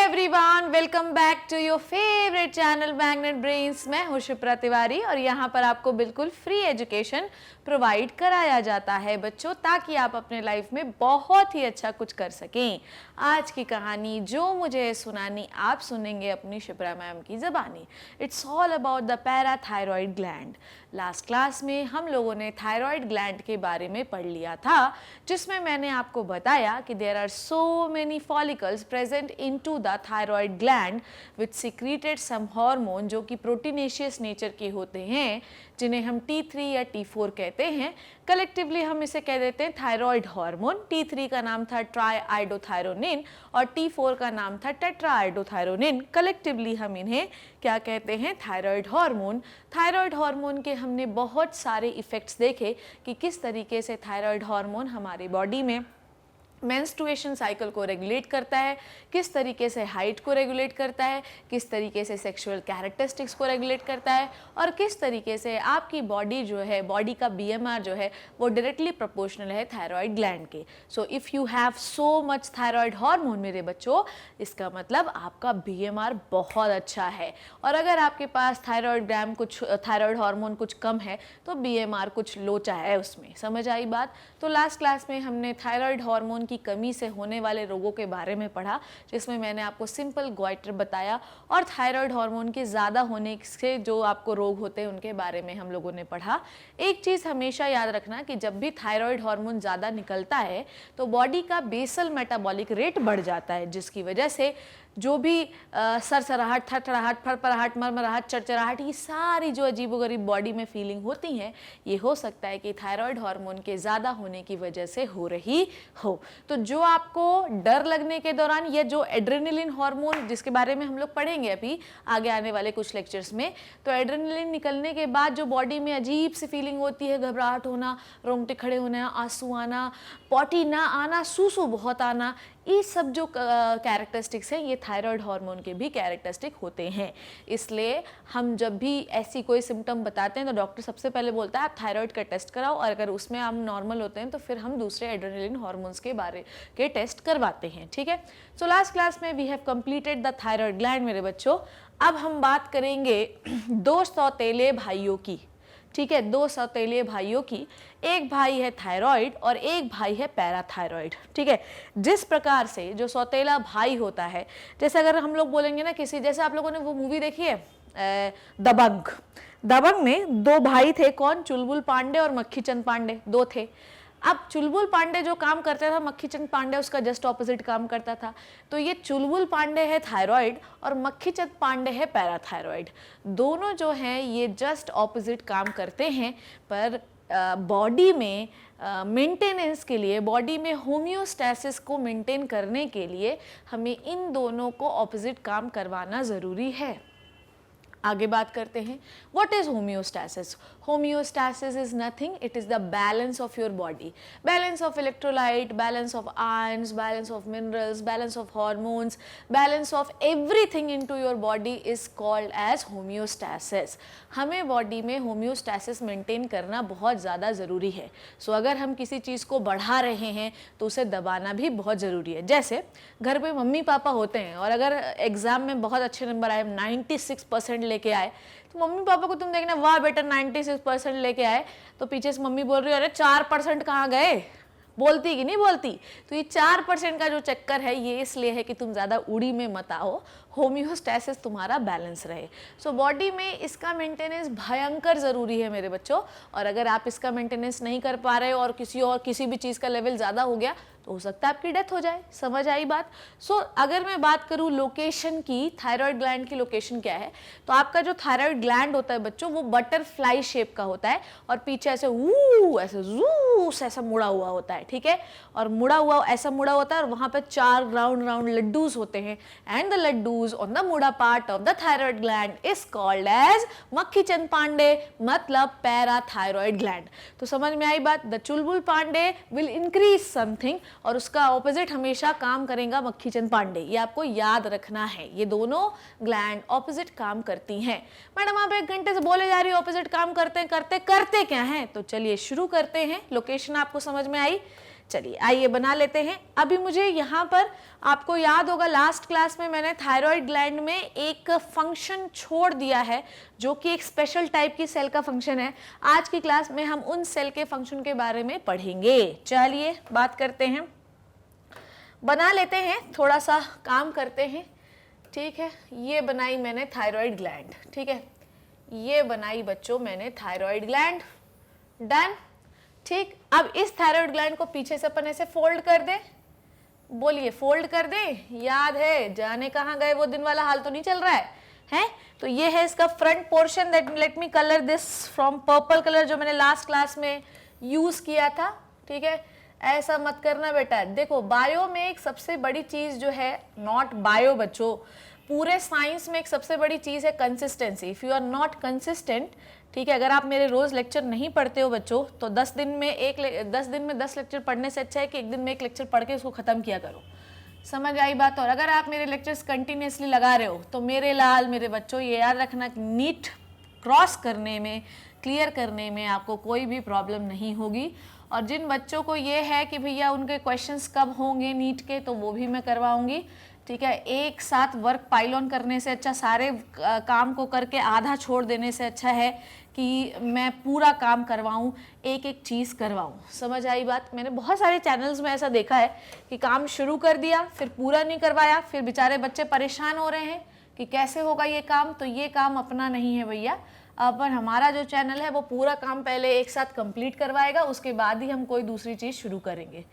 Everyone, welcome back to your favourite channel magnet brains. मैं हूं शिप्रा तिवारी और यहाँ पर आपको बिल्कुल फ्री एजुकेशन प्रोवाइड कराया जाता है बच्चों, ताकि आप अपने लाइफ में बहुत ही अच्छा कुछ कर सकें। आज की कहानी जो मुझे सुनानी आप सुनेंगे अपनी शिप्रा मैम की ज़बानी। It's all about the parathyroid gland. Last class में हम लोगों ने थायरॉयड ग्लैंड के बारे में पढ़ लिया था, जिसमें मैंने आपको बताया कि there are so many follicles present into the thyroid gland which secreted some hormone जो कि प्रोटीनेशियस नेचर के होते हैं, जिन्हें हम T3 या T4 कहते हैं। कलेक्टिवली हम इसे कह देते हैं थायरॉयड हार्मोन। T3 का नाम था ट्राइआइडोथायरोनिन और T4 का नाम था टेट्राआइडोथायरोनिन। कलेक्टिवली हम इन्हें क्या कहते हैं? Thyroid hormone. थायरॉयड हार्मोन के हमने बहुत सारे इफ़ेक्ट्स देखे कि किस तरीके से थायरॉयड हार्मोन हमारी बॉडी में मेंस्ट्रुएशन साइकिल को रेगुलेट करता है, किस तरीके से हाइट को रेगुलेट करता है, किस तरीके से सेक्सुअल कैरेक्टरिस्टिक्स को रेगुलेट करता है और किस तरीके से आपकी बॉडी जो है, बॉडी का BMR जो है वो डायरेक्टली प्रोपोर्शनल है थायरॉयड ग्लैंड के। So if you have so much thyroid hormone मेरे बच्चों, इसका मतलब आपका BMR बहुत अच्छा है। और अगर आपके पास थायरॉयड हार्मोन कुछ कम है तो BMR कुछ लोचा है उसमें। समझ आई बात? तो लास्ट क्लास में हमने थायरॉयड हार्मोन की कमी से होने वाले रोगों के बारे में पढ़ा, जिसमें मैंने आपको सिंपल गोइटर बताया और थायरॉयड हार्मोन के ज़्यादा होने से जो आपको रोग होते हैं उनके बारे में हम लोगों ने पढ़ा। एक चीज़ हमेशा याद रखना कि जब भी थायरॉयड हार्मोन ज़्यादा निकलता है तो बॉडी का बेसल मेटाबॉलिक रेट बढ़ जाता है, जिसकी वजह से जो भी सरसराहट, थरथराहट, फरफराहट, मरमराहट, चरचराहट, ये सारी जो अजीबोगरीब बॉडी में फीलिंग होती हैं, ये हो सकता है कि थायरॉयड हार्मोन के ज़्यादा होने की वजह से हो रही हो। तो जो आपको डर लगने के दौरान या जो एड्रेनलिन हार्मोन, जिसके बारे में हम लोग पढ़ेंगे अभी आगे आने वाले कुछ लेक्चर्स में, तो एड्रेनलिन निकलने के बाद जो बॉडी में अजीब सी फीलिंग होती है, घबराहट होना, रोंगटे खड़े होना, आंसू आना, पॉटी ना आना, सूसू बहुत आना, ये सब जो कैरेक्टरिस्टिक्स हैं ये थायरॉयड हार्मोन के भी कैरेक्टरिस्टिक होते हैं। इसलिए हम जब भी ऐसी कोई सिम्टम बताते हैं तो डॉक्टर सबसे पहले बोलता है आप थायरॉयड का टेस्ट कराओ, और अगर उसमें हम नॉर्मल होते हैं तो फिर हम दूसरे एड्रेनलिन हार्मोन्स के बारे के टेस्ट करवाते हैं। ठीक है। सो लास्ट क्लास में we have completed the thyroid gland मेरे बच्चों। अब हम बात करेंगे दो सौतेले भाइयों की। ठीक है, दो सौतेले भाइयों की। एक भाई है थायरॉयड और एक भाई है पैराथायरॉयड। ठीक है। जिस प्रकार से जो सौतेला भाई होता है, जैसे अगर हम लोग बोलेंगे ना किसी, जैसे आप लोगों ने वो मूवी देखी है दबंग। दबंग में दो भाई थे, कौन? चुलबुल पांडे और मक्खीचंद पांडे, दो थे। अब चुलबुल पांडे जो काम करता था, मक्खीचंद पांडे उसका जस्ट ऑपोजिट काम करता था। तो ये चुलबुल पांडे है थायरॉयड और मक्खीचंद पांडे है पैराथायरॉयड। दोनों जो हैं ये जस्ट ऑपोजिट काम करते हैं, पर बॉडी में मेंटेनेंस के लिए, बॉडी में होम्योस्टैसिस को मेंटेन करने के लिए हमें इन दोनों को ऑपोजिट काम करवाना ज़रूरी है। आगे बात करते हैं, what is homeostasis? Homeostasis is nothing, it is the balance of your body, balance of electrolyte, balance of ions, balance of minerals, balance of hormones, balance of everything into your body is called as homeostasis. हमें body में homeostasis maintain करना बहुत ज़्यादा ज़रूरी है। सो अगर हम किसी चीज़ को बढ़ा रहे हैं तो उसे दबाना भी बहुत ज़रूरी है। जैसे घर पे मम्मी पापा होते हैं और अगर एग्ज़ाम में बहुत अच्छे नंबर आए, 96% लेके आए, तो मम्मी पापा को तुम देखना, वाह बेटा 96% लेके आए, तो पीछे से मम्मी बोल रही है अरे 4% कहाँ गए? बोलती कि नहीं बोलती? तो ये 4% का जो चक्कर है ये इसलिए है कि तुम ज़्यादा उड़ी में मत आओ, होम्योस्टैसिस तुम्हारा बैलेंस रहे। सो बॉडी में इसका मेंटेनेंस भयंकर ज़रूरी है मेरे बच्चों। और अगर आप इसका मेंटेनेंस नहीं कर पा रहे और किसी भी चीज़ का लेवल ज़्यादा हो गया तो हो सकता है आपकी डेथ हो जाए। समझ आई बात? सो अगर मैं बात करूँ लोकेशन की, थायरॉयड ग्लैंड की लोकेशन क्या है, तो आपका जो थायरॉयड ग्लैंड होता है बच्चों वो बटरफ्लाई शेप का होता है और पीछे ऐसे ऐसे जूस ऐसा मुड़ा हुआ होता है। ठीक है। और मुड़ा हुआ ऐसा मुड़ा होता है और वहाँ पे 4 राउंड राउंड लड्डूज होते हैं, and the laddoos on the मुड़ा part of the thyroid gland is called as Makkhichand Pandey, मतलब पैराथायरॉयड ग्लैंड। तो समझ में आई बात? The Chulbul Pandey will increase something और उसका ऑपोजिट हमेशा काम करेगा मक्खीचंद पांडे। ये आपको याद रखना है, ये दोनों ग्लैंड ऑपोजिट काम करती हैं। मैडम आप 1 घंटे से बोले जा रही हो ऑपोजिट काम करते क्या हैं? तो चलिए शुरू करते हैं। लोकेशन आपको समझ में आई? चलिए आइए बना लेते हैं। अभी मुझे यहाँ पर आपको याद होगा लास्ट क्लास में मैंने थायराइड ग्लैंड में एक फंक्शन छोड़ दिया है जो कि एक स्पेशल टाइप की सेल का फंक्शन है। आज की क्लास में हम उन सेल के फंक्शन के बारे में पढ़ेंगे। चलिए बात करते हैं, बना लेते हैं, थोड़ा सा काम करते हैं। ठीक है, ये बनाई मैंने थायराइड ग्लैंड। ठीक है, ये बनाई बच्चों मैंने थायराइड ग्लैंड। डन। ठीक, अब इस थायराइड ग्लैंड को पीछे से अपन ऐसे फोल्ड कर दे। बोलिए फोल्ड कर दे। याद है जाने कहाँ गए, वो दिन वाला हाल तो नहीं चल रहा है? तो ये है इसका front portion. Let me colour this from purple colour जो मैंने लास्ट क्लास में यूज किया था। ठीक है, ऐसा मत करना बेटा। देखो बायो में एक सबसे बड़ी चीज जो है, नॉट बायो बच्चों, पूरे साइंस में एक सबसे बड़ी चीज है consistency. If you are not consistent, ठीक है, अगर आप मेरे रोज लेक्चर नहीं पढ़ते हो बच्चों, तो 10 दिन में 10 लेक्चर पढ़ने से अच्छा है कि एक दिन में एक लेक्चर पढ़ के उसको खत्म किया करो। समझ आई बात? और अगर आप मेरे लेक्चर्स कंटिन्यूसली लगा रहे हो तो मेरे लाल मेरे बच्चों ये याद रखना, नीट क्रॉस करने में, क्लियर करने में आपको कोई भी प्रॉब्लम नहीं होगी। और जिन बच्चों को ये है कि भैया उनके क्वेश्चंस कब होंगे नीट के, तो वो भी मैं करवाऊंगी। ठीक है, एक साथ वर्क पाइल ऑन करने से अच्छा, सारे काम को करके आधा छोड़ देने से अच्छा है कि मैं पूरा काम करवाऊं, एक एक चीज़ करवाऊं। समझ आई बात? मैंने बहुत सारे चैनल्स में ऐसा देखा है कि काम शुरू कर दिया फिर पूरा नहीं करवाया, फिर बेचारे बच्चे परेशान हो रहे हैं कि कैसे होगा ये काम। तो ये काम अपना नहीं है भैया। अपन हमारा जो चैनल है वो पूरा काम पहले एक साथ कंप्लीट करवाएगा, उसके बाद ही हम कोई दूसरी चीज़ शुरू करेंगे।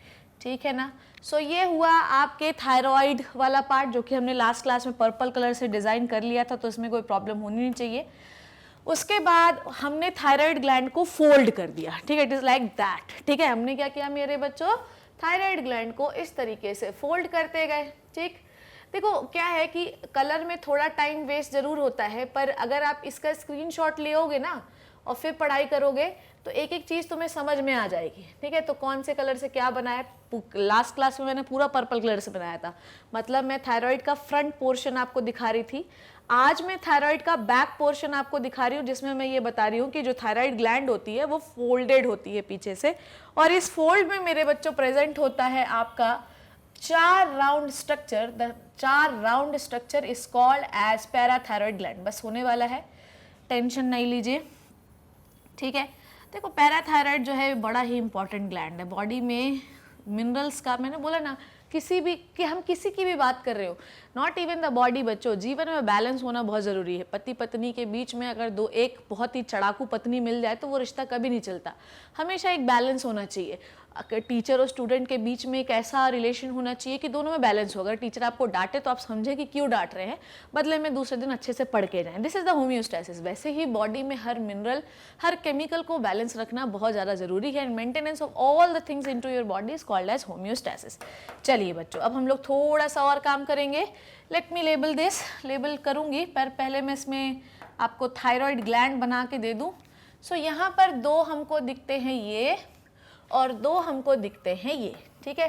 ठीक है ना? सो ये हुआ आपके थायराइड वाला पार्ट जो कि हमने लास्ट क्लास में पर्पल कलर से डिज़ाइन कर लिया था, तो इसमें कोई प्रॉब्लम होनी नहीं चाहिए। उसके बाद हमने थायराइड ग्लैंड को फोल्ड कर दिया। ठीक है, इट इज़ लाइक दैट। ठीक है, हमने क्या किया मेरे बच्चों, थायराइड ग्लैंड को इस तरीके से फोल्ड करते गए। ठीक, देखो क्या है कि कलर में थोड़ा टाइम वेस्ट जरूर होता है, पर अगर आप इसका स्क्रीनशॉट लेओगे ना और फिर पढ़ाई करोगे तो एक एक चीज़ तुम्हें समझ में आ जाएगी। ठीक है, तो कौन से कलर से क्या बनाया, लास्ट क्लास में मैंने पूरा पर्पल कलर से बनाया था, मतलब मैं थायराइड का फ्रंट पोर्शन आपको दिखा रही थी। आज मैं थायराइड का बैक पोर्शन आपको दिखा रही हूँ, जिसमें मैं ये बता रही हूँ कि जो थायराइड ग्लैंड होती है वो फोल्डेड होती है पीछे से, और इस फोल्ड में मेरे बच्चों प्रेजेंट होता है आपका 4 round structure. The 4 round structure is called as parathyroid gland. बस होने वाला है, टेंशन नहीं लीजिए। ठीक है, देखो पैराथायराइड जो है बड़ा ही इंपॉर्टेंट ग्लैंड है बॉडी में। मिनरल्स का मैंने बोला ना, किसी भी कि हम किसी की भी बात कर रहे हो, नॉट इवन द बॉडी बच्चों, जीवन में बैलेंस होना बहुत ज़रूरी है। पति पत्नी के बीच में अगर एक बहुत ही चढ़ाकू पत्नी मिल जाए तो वो रिश्ता कभी नहीं चलता। हमेशा एक बैलेंस होना चाहिए। अगर टीचर और स्टूडेंट के बीच में एक ऐसा रिलेशन होना चाहिए कि दोनों में बैलेंस हो। अगर टीचर आपको डांटे तो आप समझे कि क्यों डांट रहे हैं, बदले में दूसरे दिन अच्छे से पढ़ के जाएं। This is the homeostasis. वैसे ही बॉडी में हर मिनरल, हर केमिकल को बैलेंस रखना बहुत ज़्यादा जरूरी है। And maintenance of all the things into your body is called as homeostasis. चलिए बच्चों, अब हम लोग थोड़ा सा और काम करेंगे। Let me label this, label करूंगी पर पहले मैं इसमें आपको थायराइड ग्लैंड बना के दे दूं। सो यहाँ पर 2 हमको दिखते हैं ये, और 2 हमको दिखते हैं ये। ठीक है,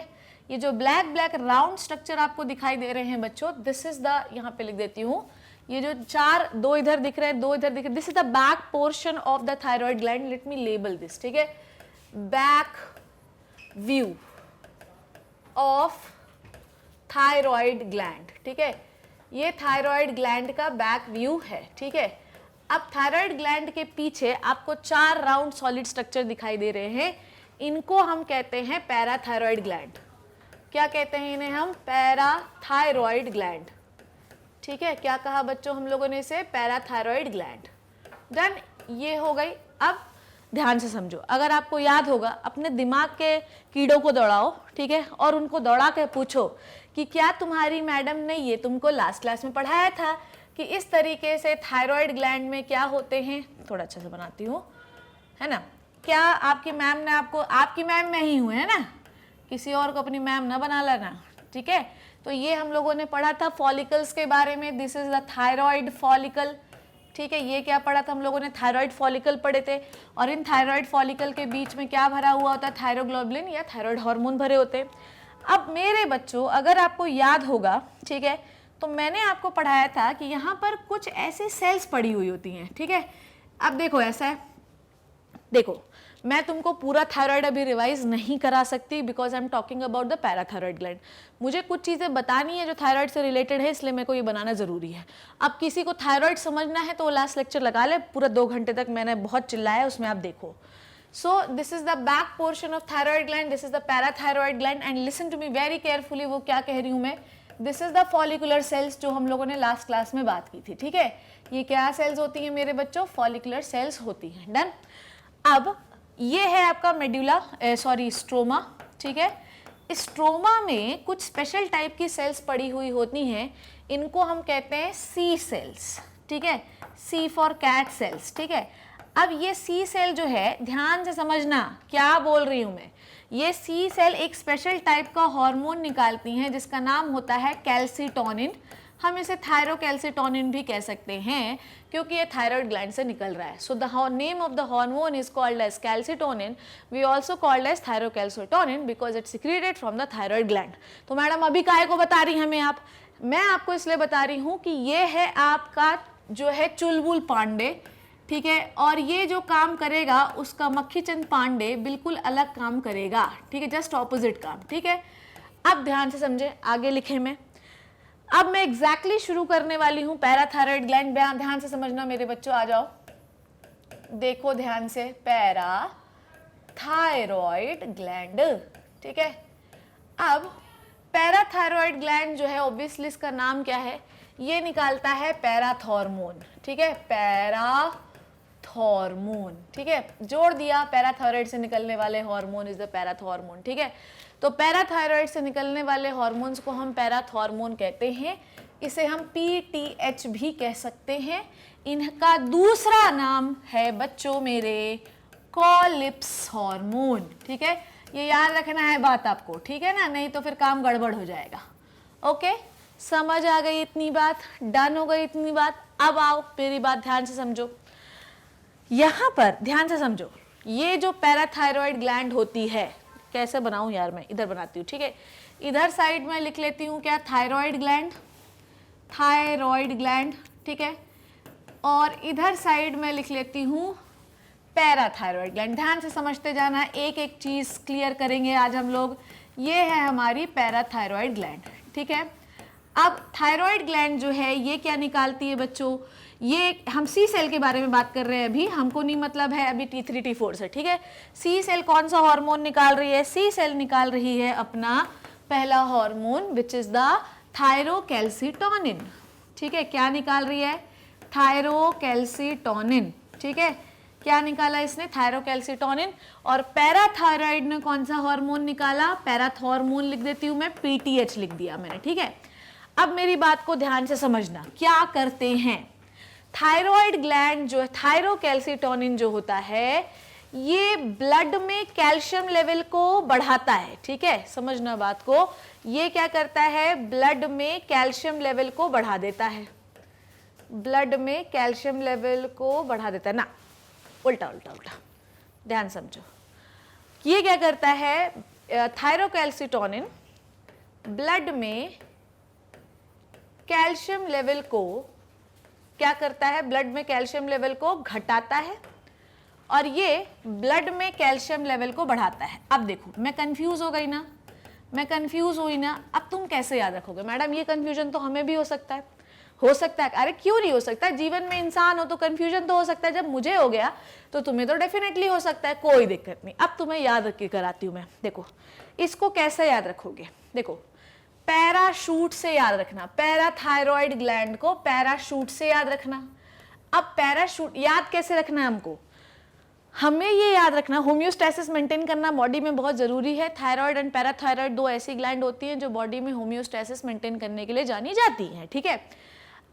ये जो ब्लैक ब्लैक राउंड स्ट्रक्चर आपको दिखाई दे रहे हैं बच्चों, दिस इज द, यहाँ पे लिख देती हूँ, ये जो 4, 2 इधर दिख रहे हैं, 2 इधर दिख रहे हैं, this is the back portion of the thyroid gland. Let me label this. ठीक है, back view of thyroid gland. ठीक है, ये थायराइड ग्लैंड का बैक व्यू है। ठीक है, अब थायराइड ग्लैंड के पीछे आपको 4 राउंड सॉलिड स्ट्रक्चर दिखाई दे रहे हैं, इनको हम कहते हैं पैराथायराइड ग्लैंड। क्या कहते हैं इन्हें हम? Parathyroid gland. ठीक है, क्या कहा बच्चों हम लोगों ने इसे? Parathyroid gland. डन, ये हो गई। अब ध्यान से समझो, अगर आपको याद होगा, अपने दिमाग के कीड़ों को दौड़ाओ। ठीक है, और उनको दौड़ा के पूछो कि क्या तुम्हारी मैडम ने ये तुमको लास्ट क्लास में पढ़ाया था कि इस तरीके से थायराइड ग्लैंड में क्या होते हैं। थोड़ा अच्छे से बनाती हूँ, है ना? क्या आपकी मैम ने आपको, आपकी मैम मैं ही हूँ, है ना, किसी और को अपनी मैम ना बना लेना। ठीक है, तो ये हम लोगों ने पढ़ा था फॉलिकल्स के बारे में। This is the thyroid follicle. ठीक है, ये क्या पढ़ा था हम लोगों ने? थायराइड फॉलिकल पढ़े थे। और इन थायराइड फॉलिकल के बीच में क्या भरा हुआ होता है? थायरोग्लोबुलिन या थायराइड हार्मोन भरे होते हैं। अब मेरे बच्चों, अगर आपको याद होगा, ठीक है, तो मैंने आपको पढ़ाया था कि यहाँ पर कुछ ऐसे सेल्स पड़ी हुई होती हैं। ठीक है, अब देखो ऐसा है, देखो मैं तुमको पूरा थायराइड अभी रिवाइज नहीं करा सकती because I am talking about the parathyroid gland. मुझे कुछ चीज़ें बतानी है जो थायराइड से रिलेटेड है, इसलिए मेरे को ये बनाना ज़रूरी है। अब किसी को थायराइड समझना है तो वो लास्ट लेक्चर लगा ले, पूरा 2 घंटे तक मैंने बहुत चिल्लाया, उसमें आप देखो। So this is the back portion of thyroid gland, this is the parathyroid gland and listen to me very carefully, वो क्या कह रही हूँ मैं। This is the follicular cells जो हम लोगों ने लास्ट क्लास में बात की थी, ठीक है। ये क्या सेल्स होती हैं मेरे बच्चों, फॉलिकुलर सेल्स होती हैं। डन। अब ये है आपका मेड्यूला स्ट्रोमा, ठीक है। स्ट्रोमा में कुछ स्पेशल टाइप की सेल्स पड़ी हुई होती हैं, इनको हम कहते हैं सी सेल्स, ठीक है। सी फॉर कैट सेल्स, ठीक है। अब ये सी सेल जो है, ध्यान से समझना क्या बोल रही हूं मैं। ये सी सेल एक स्पेशल टाइप का हार्मोन निकालती हैं जिसका नाम होता है कैल्सिटोनिन। हम इसे थायरोकैल्सिटोनिन भी कह सकते हैं क्योंकि ये थायराइड ग्लैंड से निकल रहा है। So the name of the hormone is called as calcitonin, we also called as thyrocalcitonin because it's secreted from the thyroid gland. तो मैडम अभी काहे को बता रही हमें आप, मैं आपको इसलिए बता रही हूँ कि ये है आपका जो है चुलबुल पांडे, ठीक है। और ये जो काम करेगा उसका मक्खीचंद पांडे बिल्कुल अलग काम करेगा, ठीक है, जस्ट ऑपोजिट काम, ठीक है। अब ध्यान से समझे, आगे लिखे मैं। अब मैं एग्जैक्टली शुरू करने वाली हूं पैराथायराइड ग्लैंड। ध्यान से समझना मेरे बच्चों, आ जाओ, देखो ध्यान से, पैराथायराइड ग्लैंड, ठीक है। अब पैराथायराइड ग्लैंड जो है ऑब्वियसली इसका नाम क्या है, ये निकालता है पैराथॉर्मोन, ठीक है, पैराथॉर्मोन, ठीक है। जोड़ दिया, पैराथायराइड से निकलने वाले हार्मोन इज द पैराथॉर्मोन, ठीक है। तो पैराथायराइड से निकलने वाले हार्मोन्स को हम पैराथॉर्मोन कहते हैं, इसे हम PTH भी कह सकते हैं। इनका दूसरा नाम है बच्चों मेरे कॉलिप्स हार्मोन, ठीक है। ये याद रखना है बात आपको, ठीक है ना, नहीं तो फिर काम गड़बड़ हो जाएगा। ओके, समझ आ गई इतनी बात, डन हो गई इतनी बात। अब आओ मेरी बात ध्यान से समझो, यहां पर ध्यान से समझो। ये जो पैराथायराइड ग्लैंड होती है, कैसे बनाऊं यार, मैं इधर बनाती हूँ, ठीक है। इधर साइड में लिख लेती हूँ क्या, थायराइड ग्लैंड, थायराइड ग्लैंड, ठीक है। और इधर साइड में लिख लेती हूँ पैराथायराइड ग्लैंड। ध्यान से समझते जाना, एक एक चीज क्लियर करेंगे आज हम लोग। ये है हमारी पैराथायराइड ग्लैंड, ठीक है। अब थायराइड ग्लैंड जो है ये क्या निकालती है बच्चों, ये हम सी सेल के बारे में बात कर रहे हैं अभी, हमको नहीं मतलब है अभी T3 T4 से, ठीक है। सी सेल कौन सा हार्मोन निकाल रही है, सी सेल निकाल रही है अपना पहला hormone which is the thyrocalcitonin, ठीक है। क्या निकाल रही है, थायरोकैल्सिटोनिन, ठीक है। क्या निकाला इसने, थायरोकैल्सिटोनिन। और पैराथायराइड ने कौन सा हार्मोन निकाला, पैराथॉर्मोन लिख देती हूं मैं, PTH लिख दिया मैंने, ठीक है। अब मेरी बात को ध्यान से समझना, क्या करते हैं थायराइड ग्लैंड जो है, थायरोकैल्सिटोनिन जो होता है ये ब्लड में कैल्शियम लेवल को बढ़ाता है, ठीक है। समझना बात को, ये क्या करता है, ब्लड में कैल्शियम लेवल को बढ़ा देता है, ब्लड में कैल्शियम लेवल को बढ़ा देता है ना, उल्टा उल्टा उल्टा, ध्यान समझो। ये क्या करता है, थायरोकैल्सिटोनिन ब्लड में कैल्शियम लेवल को क्या करता है, ब्लड में कैल्शियम लेवल को घटाता है और ये ब्लड में कैल्शियम लेवल को बढ़ाता है। अब देखो, मैं कंफ्यूज हो गई ना, मैं कंफ्यूज हुई ना, अब तुम कैसे याद रखोगे मैडम, ये कंफ्यूजन तो हमें भी हो सकता है, हो सकता है, अरे क्यों नहीं हो सकता, जीवन में इंसान हो तो कंफ्यूजन तो हो सकता है। जब मुझे हो गया तो तुम्हें तो डेफिनेटली हो सकता है, कोई दिक्कत नहीं। अब तुम्हें याद रख के कराती हूं मैं, देखो इसको कैसे याद रखोगे, देखो पैराशूट से याद रखना, पैराथायराइड ग्लैंड को पैराशूट से याद रखना। अब पैराशूट याद कैसे रखना है हमको, हमें ये याद रखना, होम्योस्टेसिस मेंटेन करना बॉडी में बहुत जरूरी है। थायराइड एंड पैराथायराइड दो ऐसी ग्लैंड होती हैं जो बॉडी में होम्योस्टेसिस मेंटेन करने के लिए जानी जाती हैं, ठीक है।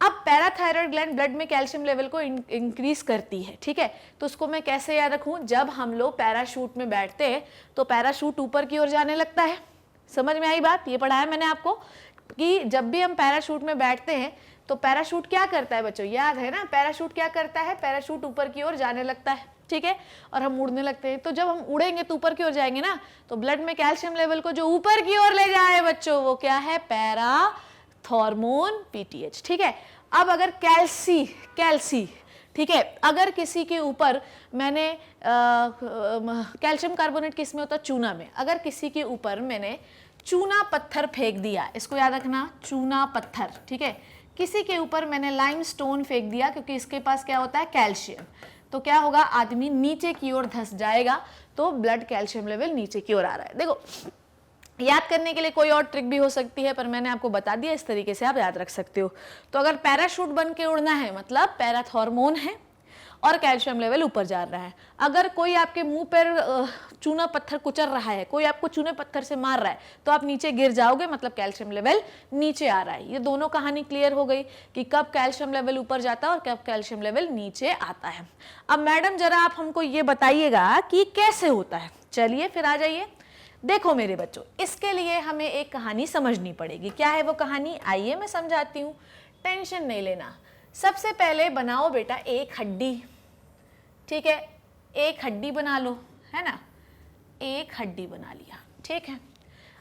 अब पैराथायराइड ग्लैंड ब्लड में कैल्शियम लेवल को इंक्रीज करती है, ठीक है। तो उसको मैं कैसे याद रखूं, जब हम लोग पैराशूट में बैठते हैं तो पैराशूट ऊपर की ओर जाने लगता है। समझ में आई बात, ये पढ़ाया मैंने आपको कि जब भी हम पैराशूट में बैठते हैं तो पैराशूट क्या करता है बच्चों, याद है ना, पैराशूट क्या करता है, पैराशूट ऊपर की ओर जाने लगता है, ठीक है, और हम उड़ने लगते हैं। तो जब हम उड़ेंगे तो ऊपर की ओर जाएंगे ना, तो ब्लड में कैल्शियम लेवल को जो ऊपर की ओर ले जाए बच्चों, वो क्या है, पैराथॉर्मोन PTH, ठीक है। अब अगर कैल्सी ठीक है। अगर किसी के ऊपर मैंने कैल्शियम कार्बोनेट किस में होता है, चूना में, अगर किसी के ऊपर मैंने चूना पत्थर फेंक दिया, इसको याद रखना, चूना पत्थर, ठीक है। किसी के ऊपर मैंने लाइमस्टोन फेंक दिया, क्योंकि इसके पास क्या होता है, कैल्शियम, तो क्या होगा, आदमी नीचे की ओर धंस जाएगा, तो ब्लड कैल्शियम लेवल नीचे की ओर आ रहा है। देखो, याद करने के लिए कोई और ट्रिक भी हो सकती है, पर मैंने आपको बता दिया, इस तरीके से आप याद रख सकते हो। तो अगर पैराशूट बन के उड़ना है, मतलब पैराथॉर्मोन है और कैल्शियम लेवल ऊपर जा रहा है। अगर कोई आपके मुंह पर चूना पत्थर कुचल रहा है, कोई आपको चूने पत्थर से मार रहा है, तो आप नीचे गिर जाओगे, मतलब कैल्शियम लेवल नीचे आ रहा है। ये दोनों कहानी क्लियर हो गई कि कब कैल्शियम लेवल ऊपर जाता है और कब कैल्शियम लेवल नीचे आता है। अब मैडम जरा आप हमको ये बताइएगा कि कैसे होता है। चलिए फिर आ जाइए। देखो मेरे बच्चों, इसके लिए हमें एक कहानी समझनी पड़ेगी। क्या है वो कहानी, आइए मैं समझाती हूँ, टेंशन नहीं लेना। सबसे पहले बनाओ बेटा एक हड्डी, ठीक है, एक हड्डी बना लो, है ना, एक हड्डी बना लिया, ठीक है।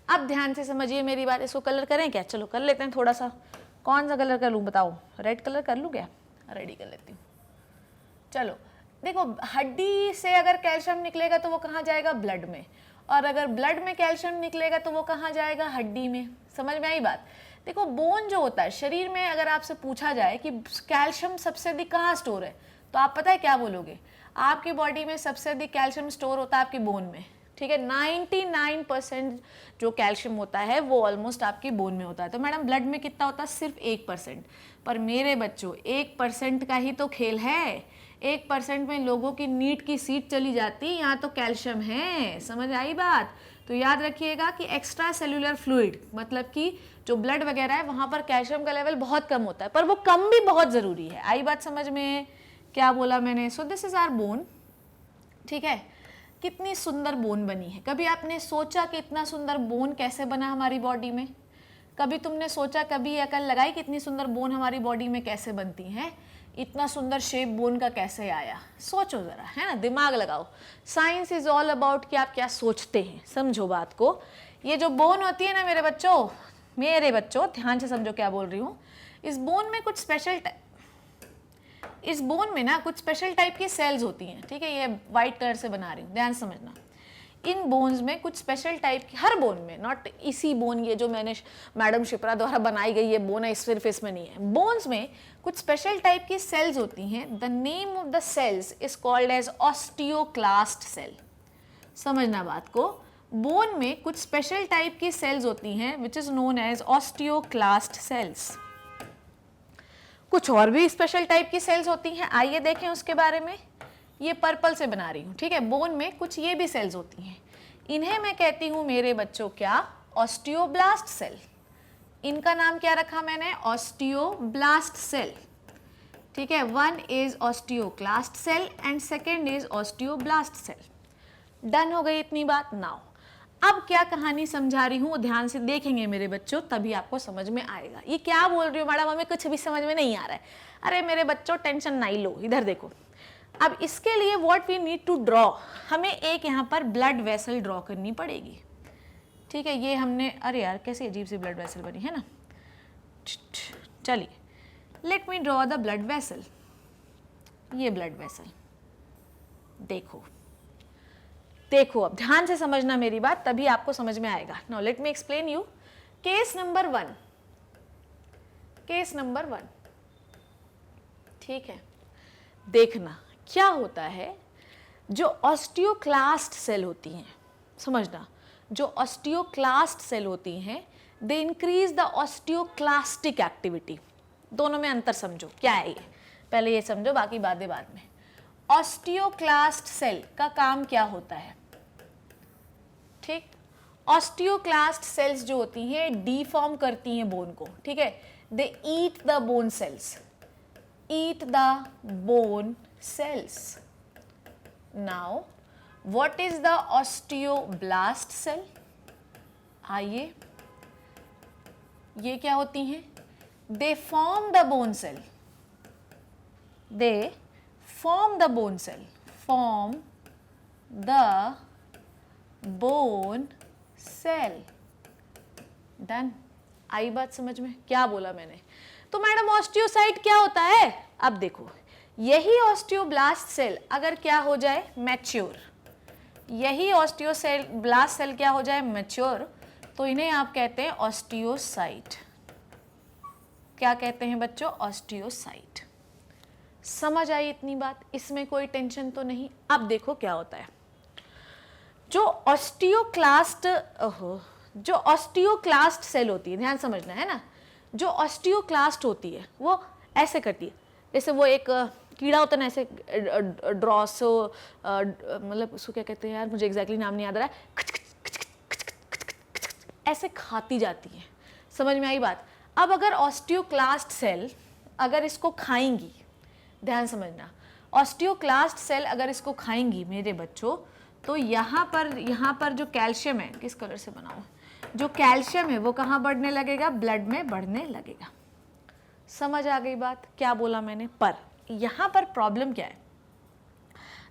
अब ध्यान से समझिए मेरी बात। इसको कलर करें क्या, चलो कर लेते हैं थोड़ा सा। कौन सा कलर कर लूँ बताओ, रेड कलर कर लूँ क्या, रेडी कर लेती हूँ। चलो देखो, हड्डी से अगर कैल्शियम निकलेगा तो वो कहाँ जाएगा, ब्लड में, और अगर ब्लड में कैल्शियम निकलेगा तो वो कहाँ जाएगा, हड्डी में। समझ में आई बात। देखो, बोन जो होता है शरीर में, अगर आपसे पूछा जाए कि कैल्शियम सबसे अधिक कहाँ स्टोर है, तो आप पता है क्या बोलोगे, आपकी बॉडी में सबसे अधिक कैल्शियम स्टोर होता है आपकी बोन में, ठीक है। 99% जो कैल्शियम होता है वो ऑलमोस्ट आपकी बोन में होता है। तो मैडम ब्लड में कितना होता है, सिर्फ 1%। पर मेरे बच्चों, 1% का ही तो खेल है। 1% में लोगों की नीट की सीट चली जाती, यहाँ तो कैल्शियम है। समझ आई बात। तो याद रखिएगा कि एक्स्ट्रा सेल्यूलर फ्लूइड, मतलब कि जो ब्लड वगैरह है वहाँ पर कैल्शियम का लेवल बहुत कम होता है, पर वो कम भी बहुत ज़रूरी है। आई बात समझ में, क्या बोला मैंने। So this is our bone, ठीक है। कितनी सुंदर बोन बनी है। कभी आपने सोचा कि इतना सुंदर बोन कैसे बना हमारी बॉडी में? कभी तुमने सोचा, कभी अकल लगाई कि इतनी सुंदर बोन हमारी बॉडी में कैसे बनती है, इतना सुंदर शेप बोन का कैसे आया? सोचो जरा, है ना, दिमाग लगाओ। साइंस इज ऑल अबाउट कि आप क्या सोचते हैं। समझो बात को। ये जो बोन होती है ना मेरे बच्चों ध्यान से समझो क्या बोल रही हूँ। इस बोन में कुछ स्पेशल टाइप की सेल्स होती हैं, ठीक है। ये वाइट कलर से बना रही हूँ, ध्यान समझना। इन बोन्स में कुछ स्पेशल टाइप की, हर बोन में, नॉट इसी बोन, ये जो मैंने मैडम शिप्रा द्वारा बनाई गई ये बोन है, सिर्फ इसमें नहीं है। बोन्स में कुछ स्पेशल टाइप की सेल्स होती हैं। The name of the cells is called as osteoclast cell. समझना बात को। बोन में कुछ स्पेशल टाइप की सेल्स होती हैं which is known as osteoclast cells. कुछ और भी स्पेशल टाइप की सेल्स होती हैं, आइए देखें उसके बारे में। ये पर्पल से बना रही हूँ, ठीक है। बोन में कुछ ये भी सेल्स होती हैं, इन्हें मैं कहती हूँ मेरे बच्चों क्या, ऑस्टियोब्लास्ट सेल। इनका नाम क्या रखा मैंने, ऑस्टियोब्लास्ट सेल, ठीक है। One is osteoclast cell and second is osteoblast cell. Done हो गई इतनी बात। नाउ अब क्या कहानी समझा रही हूँ ध्यान से देखेंगे मेरे बच्चों, तभी आपको समझ में आएगा। ये क्या बोल रही हूँ मैडम, हमें कुछ भी समझ में नहीं आ रहा है। अरे मेरे बच्चों टेंशन नहीं लो, इधर देखो। अब इसके लिए what we need to draw, हमें एक यहाँ पर ब्लड वेसल ड्रॉ करनी पड़ेगी, ठीक है। ये हमने, अरे यार कैसी अजीब सी ब्लड वेसल बनी है ना। चलिए, let me draw the blood vessel. ये ब्लड वेसल देखो अब ध्यान से समझना मेरी बात, तभी आपको समझ में आएगा। Now let me explain you. Case number one, ठीक है। देखना क्या होता है, जो ऑस्टियोक्लास्ट सेल होती हैं, समझना, जो ऑस्टियोक्लास्ट सेल होती हैं, they increase the osteoclastic activity. दोनों में अंतर समझो क्या है ये, पहले ये समझो, बाकी बातें बाद में। ऑस्टियोक्लास्ट सेल का काम क्या होता है, ठीक। ऑस्टियोक्लास्ट सेल्स जो होती हैं डीफॉर्म करती हैं बोन को, ठीक है। They eat the bone cells, Now, what is the osteoblast cell? आइए, ये क्या होती हैं? They form the bone cell. Form the bone cell. Done. आई बात समझ में? क्या बोला मैंने? तो मैडम ऑस्टियोसाइट क्या होता है? अब देखो, यही ऑस्टियोब्लास्ट सेल अगर क्या हो जाए मैच्योर, यही ऑस्टियोब्लास्ट सेल क्या हो जाए मैच्योर, तो इन्हें आप कहते हैं ऑस्टियोसाइट। क्या कहते हैं बच्चों? ऑस्टियोसाइट। समझ आई इतनी बात? इसमें कोई टेंशन तो नहीं। अब देखो क्या होता है, जो ऑस्टियोक्लास्ट सेल होती है, ध्यान समझना है ना, जो ऑस्टियोक्लास्ट होती है वो ऐसे करती है, जैसे वो एक कीड़ा होता है ना, ऐसे ड्रॉसो, मतलब उसको क्या कहते हैं यार, मुझे एग्जैक्टली नाम नहीं याद आ रहा है, ऐसे खाती जाती है। समझ में आई बात? अब अगर ऑस्टियोक्लास्ट सेल अगर इसको खाएंगी, ध्यान समझना, ऑस्टियोक्लास्ट सेल अगर इसको खाएंगी मेरे बच्चों, तो यहाँ पर जो कैल्शियम है, किस कलर से बनाऊं, जो कैल्शियम है वो कहाँ बढ़ने लगेगा? ब्लड में बढ़ने लगेगा। समझ आ गई बात? क्या बोला मैंने? पर यहाँ पर प्रॉब्लम क्या है,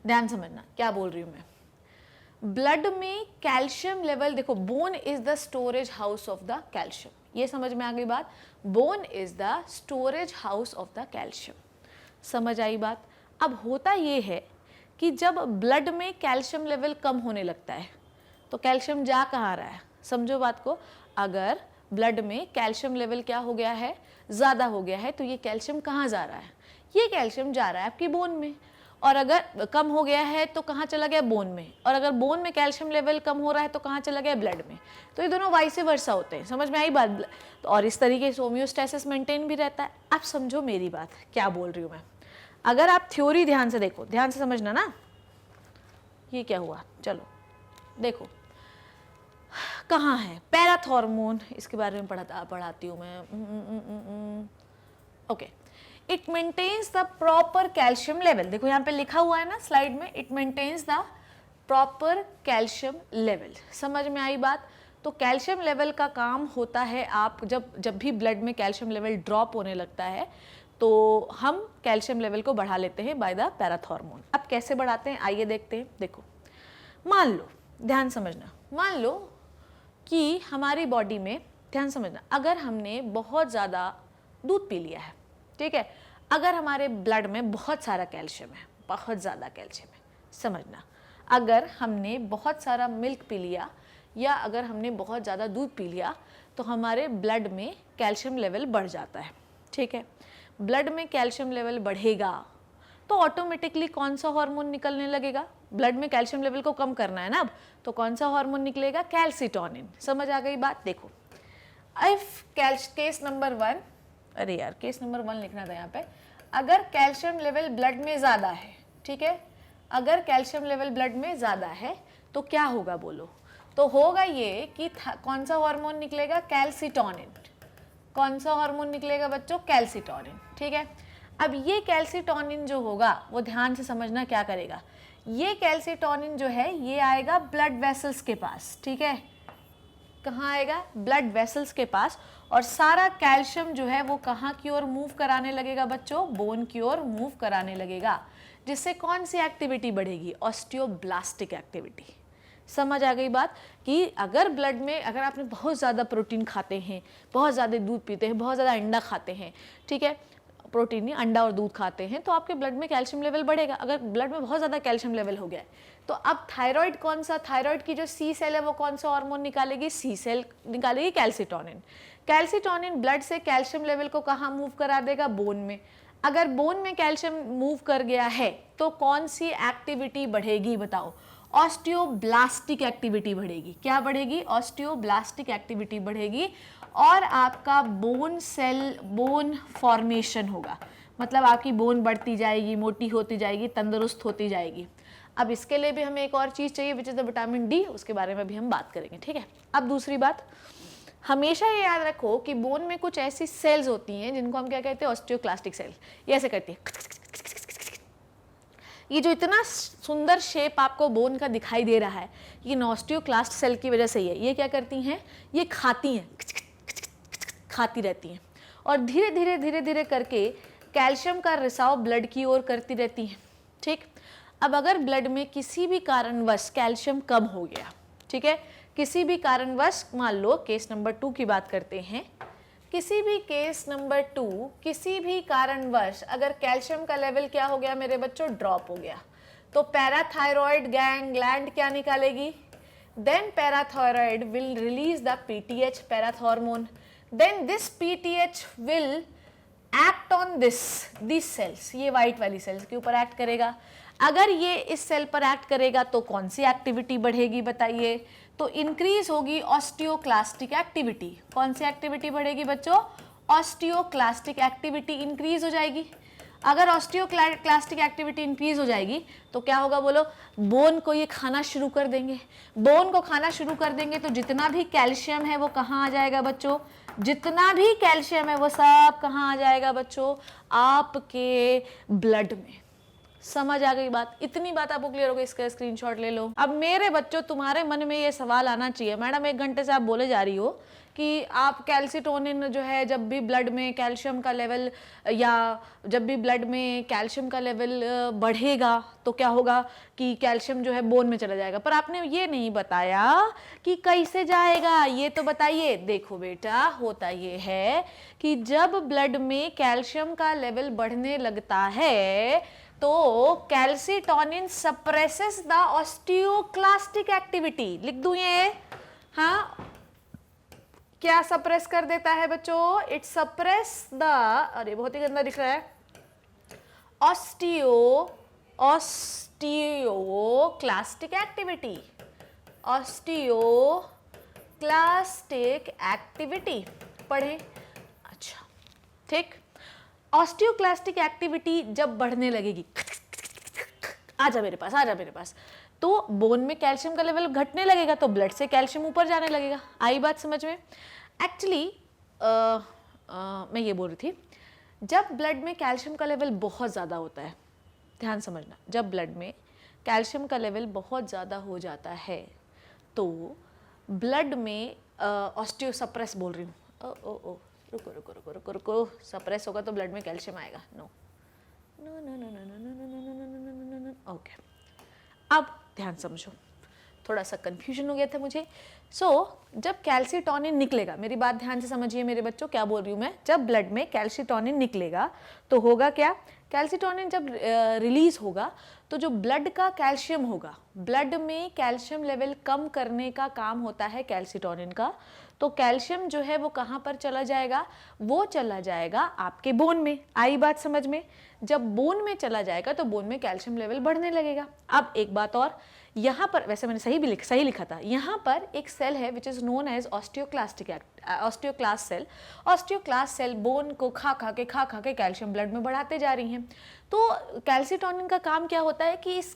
ध्यान समझना क्या बोल रही हूँ मैं। ब्लड में कैल्शियम लेवल, देखो bone is the storage house of the calcium, ये समझ में आ गई बात? Bone is the storage house of the calcium. समझ आई बात? अब होता ये है कि जब ब्लड में कैल्शियम लेवल कम होने लगता है तो कैल्शियम जा कहाँ रहा है? समझो बात को, अगर ब्लड में कैल्शियम लेवल क्या हो गया है? ज़्यादा हो गया है, तो ये कैल्शियम कहाँ जा रहा है? ये कैल्शियम जा रहा है आपकी बोन में। और अगर कम हो गया है तो कहाँ चला गया? बोन में। और अगर बोन में कैल्शियम लेवल कम हो रहा है तो कहाँ चला गया? ब्लड में। तो ये दोनों वाइस वर्सा होते हैं। समझ में आई बात? तो और इस तरीके से होम्योस्टेसिस मेंटेन भी रहता है। अब समझो मेरी बात, क्या बोल रही हूँ मैं। अगर आप थ्योरी ध्यान से देखो, ध्यान से समझना ना, ये क्या हुआ, चलो देखो कहाँ है पैराथॉर्मोन, इसके बारे में पढ़ाती हूँ मैं। Okay, it maintains the proper calcium level. देखो यहाँ पे लिखा हुआ है ना स्लाइड में, it maintains the proper calcium level. समझ में आई बात? तो कैल्शियम लेवल का काम होता है, आप जब भी ब्लड में कैल्शियम लेवल ड्रॉप होने लगता है तो हम कैल्शियम लेवल को बढ़ा लेते हैं बाय द पैराथॉर्मोन। अब कैसे बढ़ाते हैं आइए देखते हैं। देखो मान लो, ध्यान समझना, मान लो कि हमारी बॉडी में, ध्यान समझना, अगर हमने बहुत ज़्यादा दूध पी लिया है, ठीक है, अगर हमारे ब्लड में बहुत सारा कैल्शियम है, बहुत ज़्यादा कैल्शियम है, समझना, अगर हमने बहुत सारा मिल्क पी लिया या अगर हमने बहुत ज़्यादा दूध पी लिया तो हमारे ब्लड में कैल्शियम लेवल बढ़ जाता है। ठीक है, ब्लड में कैल्शियम लेवल बढ़ेगा तो ऑटोमेटिकली कौन सा हार्मोन निकलने लगेगा? ब्लड में कैल्शियम लेवल को कम करना है ना अब, तो कौन सा हार्मोन निकलेगा? कैल्सिटोनिन। समझ आ गई बात? देखो इफ केस नंबर 1, अरे यार केस नंबर 1 लिखना था यहाँ पे, अगर कैल्शियम लेवल ब्लड में ज़्यादा है, ठीक है, अगर कैल्शियम लेवल ब्लड में ज़्यादा है तो क्या होगा बोलो? तो होगा ये कि कौन सा हार्मोन निकलेगा? कैल्सिटोनिन। कौन सा हार्मोन निकलेगा बच्चों? कैल्सिटोनिन। ठीक है, अब ये कैल्सिटोनिन जो होगा वो ध्यान से समझना क्या करेगा, ये कैल्सिटोनिन जो है ये आएगा ब्लड वेसल्स के पास। ठीक है, कहाँ आएगा? ब्लड वेसल्स के पास, और सारा कैल्शियम जो है वो कहाँ की ओर मूव कराने लगेगा बच्चों? बोन की ओर मूव कराने लगेगा, जिससे कौन सी एक्टिविटी बढ़ेगी? Osteoblastic activity. समझ आ गई बात? कि अगर ब्लड में, अगर आपने बहुत ज़्यादा प्रोटीन खाते हैं, बहुत ज़्यादा दूध पीते हैं, बहुत ज़्यादा अंडा खाते हैं, ठीक है, प्रोटीन नहीं अंडा और दूध खाते हैं, तो आपके ब्लड में कैल्शियम लेवल बढ़ेगा। अगर ब्लड में बहुत ज़्यादा कैल्शियम लेवल हो गया है तो अब थायराइड कौन सा, थायराइड की जो सी सेल है वो कौन सा हार्मोन निकालेगी? सी सेल निकालेगी कैल्सिटोनिन। कैल्सिटोनिन ब्लड से कैल्शियम लेवल को कहाँ मूव करा देगा? बोन में। अगर बोन में कैल्शियम मूव कर गया है तो कौन सी एक्टिविटी बढ़ेगी बताओ? ऑस्टियोब्लास्टिक एक्टिविटी बढ़ेगी। क्या बढ़ेगी? ऑस्टियोब्लास्टिक एक्टिविटी बढ़ेगी, और आपका बोन फॉर्मेशन होगा, मतलब आपकी बोन बढ़ती जाएगी, मोटी होती जाएगी, तंदुरुस्त होती जाएगी। अब इसके लिए भी हमें एक और चीज़ चाहिए which is the vitamin D, उसके बारे में भी हम बात करेंगे। ठीक है, अब दूसरी बात, हमेशा ये याद रखो कि बोन में कुछ ऐसी सेल्स होती हैं जिनको हम क्या कहते हैं? Osteoclastic cell. ये ऐसे करती है, ये जो इतना सुंदर शेप आपको बोन का दिखाई दे रहा है, ये ऑस्टियोक्लास्ट सेल की वजह से ही है। ये क्या करती हैं? ये खाती हैं, खाती रहती हैं, और धीरे धीरे धीरे धीरे करके कैल्शियम का रिसाव ब्लड की ओर करती रहती हैं। ठीक, अब अगर ब्लड में किसी भी कारणवश कैल्शियम कम हो गया, ठीक है, किसी भी कारणवश, मान लो केस नंबर 2 की बात करते हैं, किसी भी केस नंबर 2, किसी भी कारणवश अगर कैल्शियम का लेवल क्या हो गया मेरे बच्चों, ड्रॉप हो गया, तो पैराथायरॉयड ग्लैंड क्या निकालेगी, then parathyroid will release the PTH parath hormone, then this PTH will act on these cells, ये white वाली cells के ऊपर एक्ट करेगा। अगर ये इस सेल पर एक्ट करेगा तो कौन सी एक्टिविटी बढ़ेगी बताइए, तो इंक्रीज होगी ऑस्टियोक्लास्टिक एक्टिविटी। कौन सी एक्टिविटी बढ़ेगी बच्चों, ऑस्टियोक्लास्टिक एक्टिविटी इंक्रीज हो जाएगी। अगर ऑस्टियोक्लास्टिक एक्टिविटी इंक्रीज हो जाएगी तो क्या होगा बोलो, बोन को ये खाना शुरू कर देंगे। बोन को खाना शुरू कर देंगे तो जितना भी कैल्शियम है वो कहाँ आ जाएगा बच्चों, जितना भी कैल्शियम है वो सब कहाँ आ जाएगा बच्चों, आपके ब्लड में। समझ आ गई बात, इतनी बात आपको क्लियर हो गई, इसका स्क्रीनशॉट ले लो। अब मेरे बच्चों तुम्हारे मन में ये सवाल आना चाहिए, मैडम 1 घंटे से आप बोले जा रही हो कि आप कैल्सिटोनिन जो है जब भी ब्लड में कैल्शियम का लेवल, या जब भी ब्लड में कैल्शियम का लेवल बढ़ेगा तो क्या होगा कि कैल्शियम जो है बोन में चला जाएगा, पर आपने ये नहीं बताया कि कैसे जाएगा, ये तो बताइए। देखो बेटा, होता ये है कि जब ब्लड में कैल्शियम का लेवल बढ़ने लगता है तो calcitonin suppresses the osteoclastic activity. लिख दूं ये, हाँ, क्या सप्रेस कर देता है बच्चों, इट सप्रेस द, अरे बहुत ही गंदा दिख रहा है, ऑस्टियोक्लास्टिक एक्टिविटी, ऑस्टियोक्लास्टिक एक्टिविटी पढ़े। अच्छा ठीक, ऑस्टियोक्लास्टिक एक्टिविटी जब बढ़ने लगेगी, आजा मेरे पास, आजा मेरे पास, तो बोन में कैल्शियम का लेवल घटने लगेगा तो ब्लड से कैल्शियम ऊपर जाने लगेगा। आई बात समझ में। एक्चुअली मैं ये बोल रही थी, जब ब्लड में कैल्शियम का लेवल बहुत ज़्यादा होता है, ध्यान समझना, जब ब्लड में कैल्शियम का लेवल बहुत ज़्यादा हो जाता है तो ब्लड में ऑस्टियोसप्रेस बोल रही हूँ, रुको रुको रुको रुको रुको, सप्रेस होगा तो ब्लड में कैल्शियम आएगा, no no no no no no no no no, okay. अब ध्यान समझो, थोड़ा सा कंफ्यूजन हो गया था मुझे। जब कैल्सिटोनिन निकलेगा, मेरी बात ध्यान से समझिए मेरे बच्चों, क्या बोल रही हूँ मैं, जब ब्लड में कैल्सिटोनिन निकलेगा तो होगा क्या, कैल्सिटोनिन जब रिलीज होगा तो जो ब्लड का कैल्शियम होगा, ब्लड में कैल्शियम लेवल कम करने का काम होता है कैल्सिटोनिन का, तो कैल्शियम जो है वो कहाँ पर चला जाएगा, वो चला जाएगा आपके बोन में। आई बात समझ में। जब बोन में चला जाएगा तो बोन में कैल्शियम लेवल बढ़ने लगेगा। अब एक बात और, यहाँ पर वैसे मैंने सही लिखा था, यहाँ पर एक सेल है which is known as osteoclast cell. Osteoclast cell bone को खा खा के कैल्शियम ब्लड में बढ़ाते जा रही हैं। तो कैल्सिटोनिन का काम क्या होता है कि इस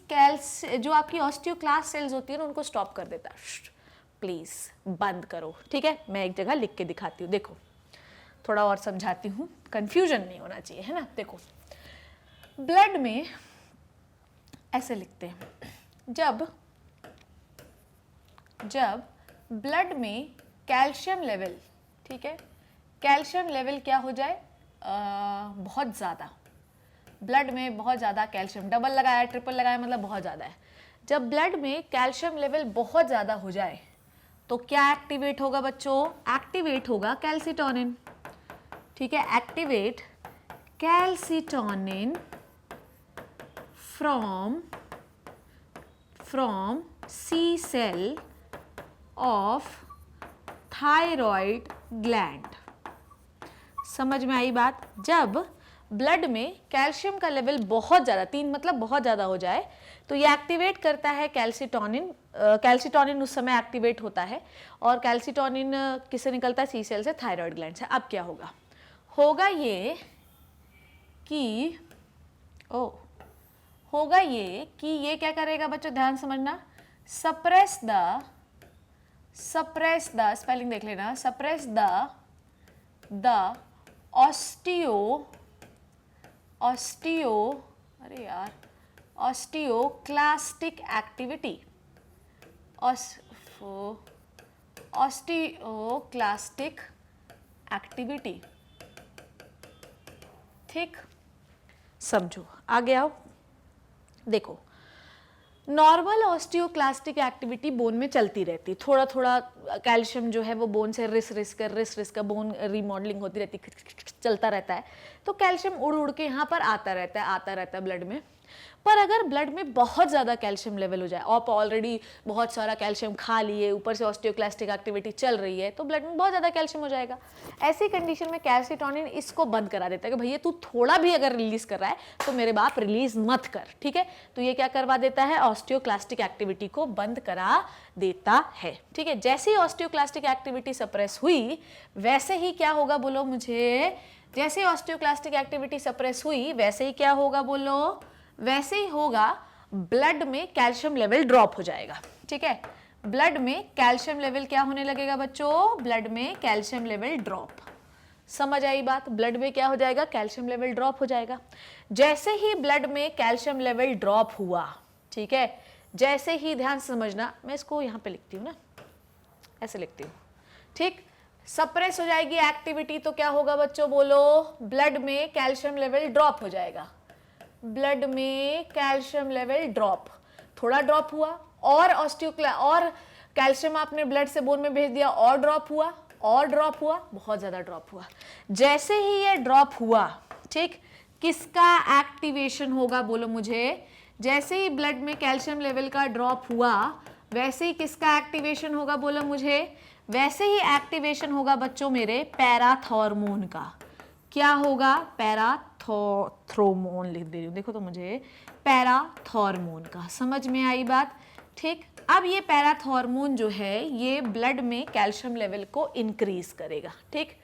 जो आपकी ऑस्टियोक्लास्ट सेल्स होती है ना, उनको स्टॉप कर देता है। प्लीज बंद करो, ठीक है। मैं एक जगह लिख के दिखाती हूँ, देखो थोड़ा और समझाती हूँ, कंफ्यूजन नहीं होना चाहिए, है ना। देखो ब्लड में ऐसे लिखते हैं, जब ब्लड में कैल्शियम लेवल, ठीक है, कैल्शियम लेवल क्या हो जाए, बहुत ज़्यादा, ब्लड में बहुत ज़्यादा कैल्शियम, डबल लगाया ट्रिपल लगाया मतलब बहुत ज़्यादा है। जब ब्लड में कैल्शियम लेवल बहुत ज़्यादा हो जाए तो क्या एक्टिवेट होगा बच्चों, एक्टिवेट होगा कैल्सिटोनिन, ठीक है, activate calcitonin from C cell of thyroid gland। समझ में आई बात। जब ब्लड में कैल्शियम का लेवल बहुत ज़्यादा, 3 मतलब बहुत ज़्यादा हो जाए तो ये एक्टिवेट करता है कैल्सिटोनिन। कैल्सिटोनिन उस समय एक्टिवेट होता है और कैल्सिटोनिन किससे निकलता है, सी सेल से, थायराइड ग्लैंड से। अब क्या होगा ये कि ये क्या करेगा बच्चों, ध्यान समझना, सप्रेस द स्पेलिंग देख लेना, suppress the osteoclastic activity, osteoclastic activity, ठीक। समझो, आगे आओ। देखो नॉर्मल ऑस्टियोक्लास्टिक एक्टिविटी बोन में चलती रहती, थोड़ा थोड़ा कैल्शियम जो है वो बोन से रिस का बोन रीमॉडलिंग होती रहती, चलता रहता है, तो कैल्शियम उड़ उड़ के यहाँ पर आता रहता है ब्लड में। पर अगर ब्लड में बहुत ज़्यादा कैल्शियम लेवल हो जाए, आप ऑलरेडी बहुत सारा कैल्शियम खा लिए, ऊपर से ऑस्टियोक्लास्टिक एक्टिविटी चल रही है, तो ब्लड में बहुत ज़्यादा कैल्शियम हो जाएगा। ऐसी कंडीशन में कैल्सिटोनिन इसको बंद करा देता है कि भैया तू थोड़ा भी अगर रिलीज कर रहा है तो मेरे बाप रिलीज मत कर, ठीक है। तो ये क्या करवा देता है, ऑस्टियोक्लास्टिक एक्टिविटी को बंद करा देता है, ठीक है। जैसे ही ऑस्टियोक्लास्टिक एक्टिविटी सप्रेस हुई, वैसे ही क्या होगा बोलो मुझे, जैसे ऑस्टियोक्लास्टिक एक्टिविटी सप्रेस हुई वैसे ही क्या होगा बोलो, वैसे ही होगा, ब्लड में कैल्शियम लेवल ड्रॉप हो जाएगा, ठीक है। ब्लड में कैल्शियम लेवल क्या होने लगेगा बच्चों, ब्लड में कैल्शियम लेवल ड्रॉप। समझ आई बात, ब्लड में क्या हो जाएगा, कैल्शियम लेवल ड्रॉप हो जाएगा। जैसे ही ब्लड में कैल्शियम लेवल ड्रॉप हुआ, ठीक है, जैसे ही, ध्यान से समझना, मैं इसको यहाँ पे लिखती हूँ ना, ऐसे लिखती हूँ, ठीक। सप्रेस हो जाएगी एक्टिविटी तो क्या होगा बच्चों बोलो, ब्लड में कैल्शियम लेवल ड्रॉप हो जाएगा। ब्लड में कैल्शियम लेवल ड्रॉप, थोड़ा ड्रॉप हुआ, और और कैल्शियम आपने ब्लड से बोन में भेज दिया, और ड्रॉप हुआ, बहुत ज्यादा ड्रॉप हुआ। जैसे ही ये ड्रॉप हुआ, ठीक, किसका एक्टिवेशन होगा बोलो मुझे, जैसे ही ब्लड में कैल्शियम लेवल का ड्रॉप हुआ वैसे ही किसका एक्टिवेशन होगा बोलो मुझे, वैसे ही एक्टिवेशन होगा बच्चों मेरे पैराथॉर्मोन का। क्या होगा, पैराथ्रोमोन लिख दे रही हूँ, देखो तो मुझे, पैराथॉर्मोन का। समझ में आई बात, ठीक। अब ये पैराथॉर्मोन जो है ये ब्लड में कैल्शियम लेवल को इंक्रीज करेगा, ठीक।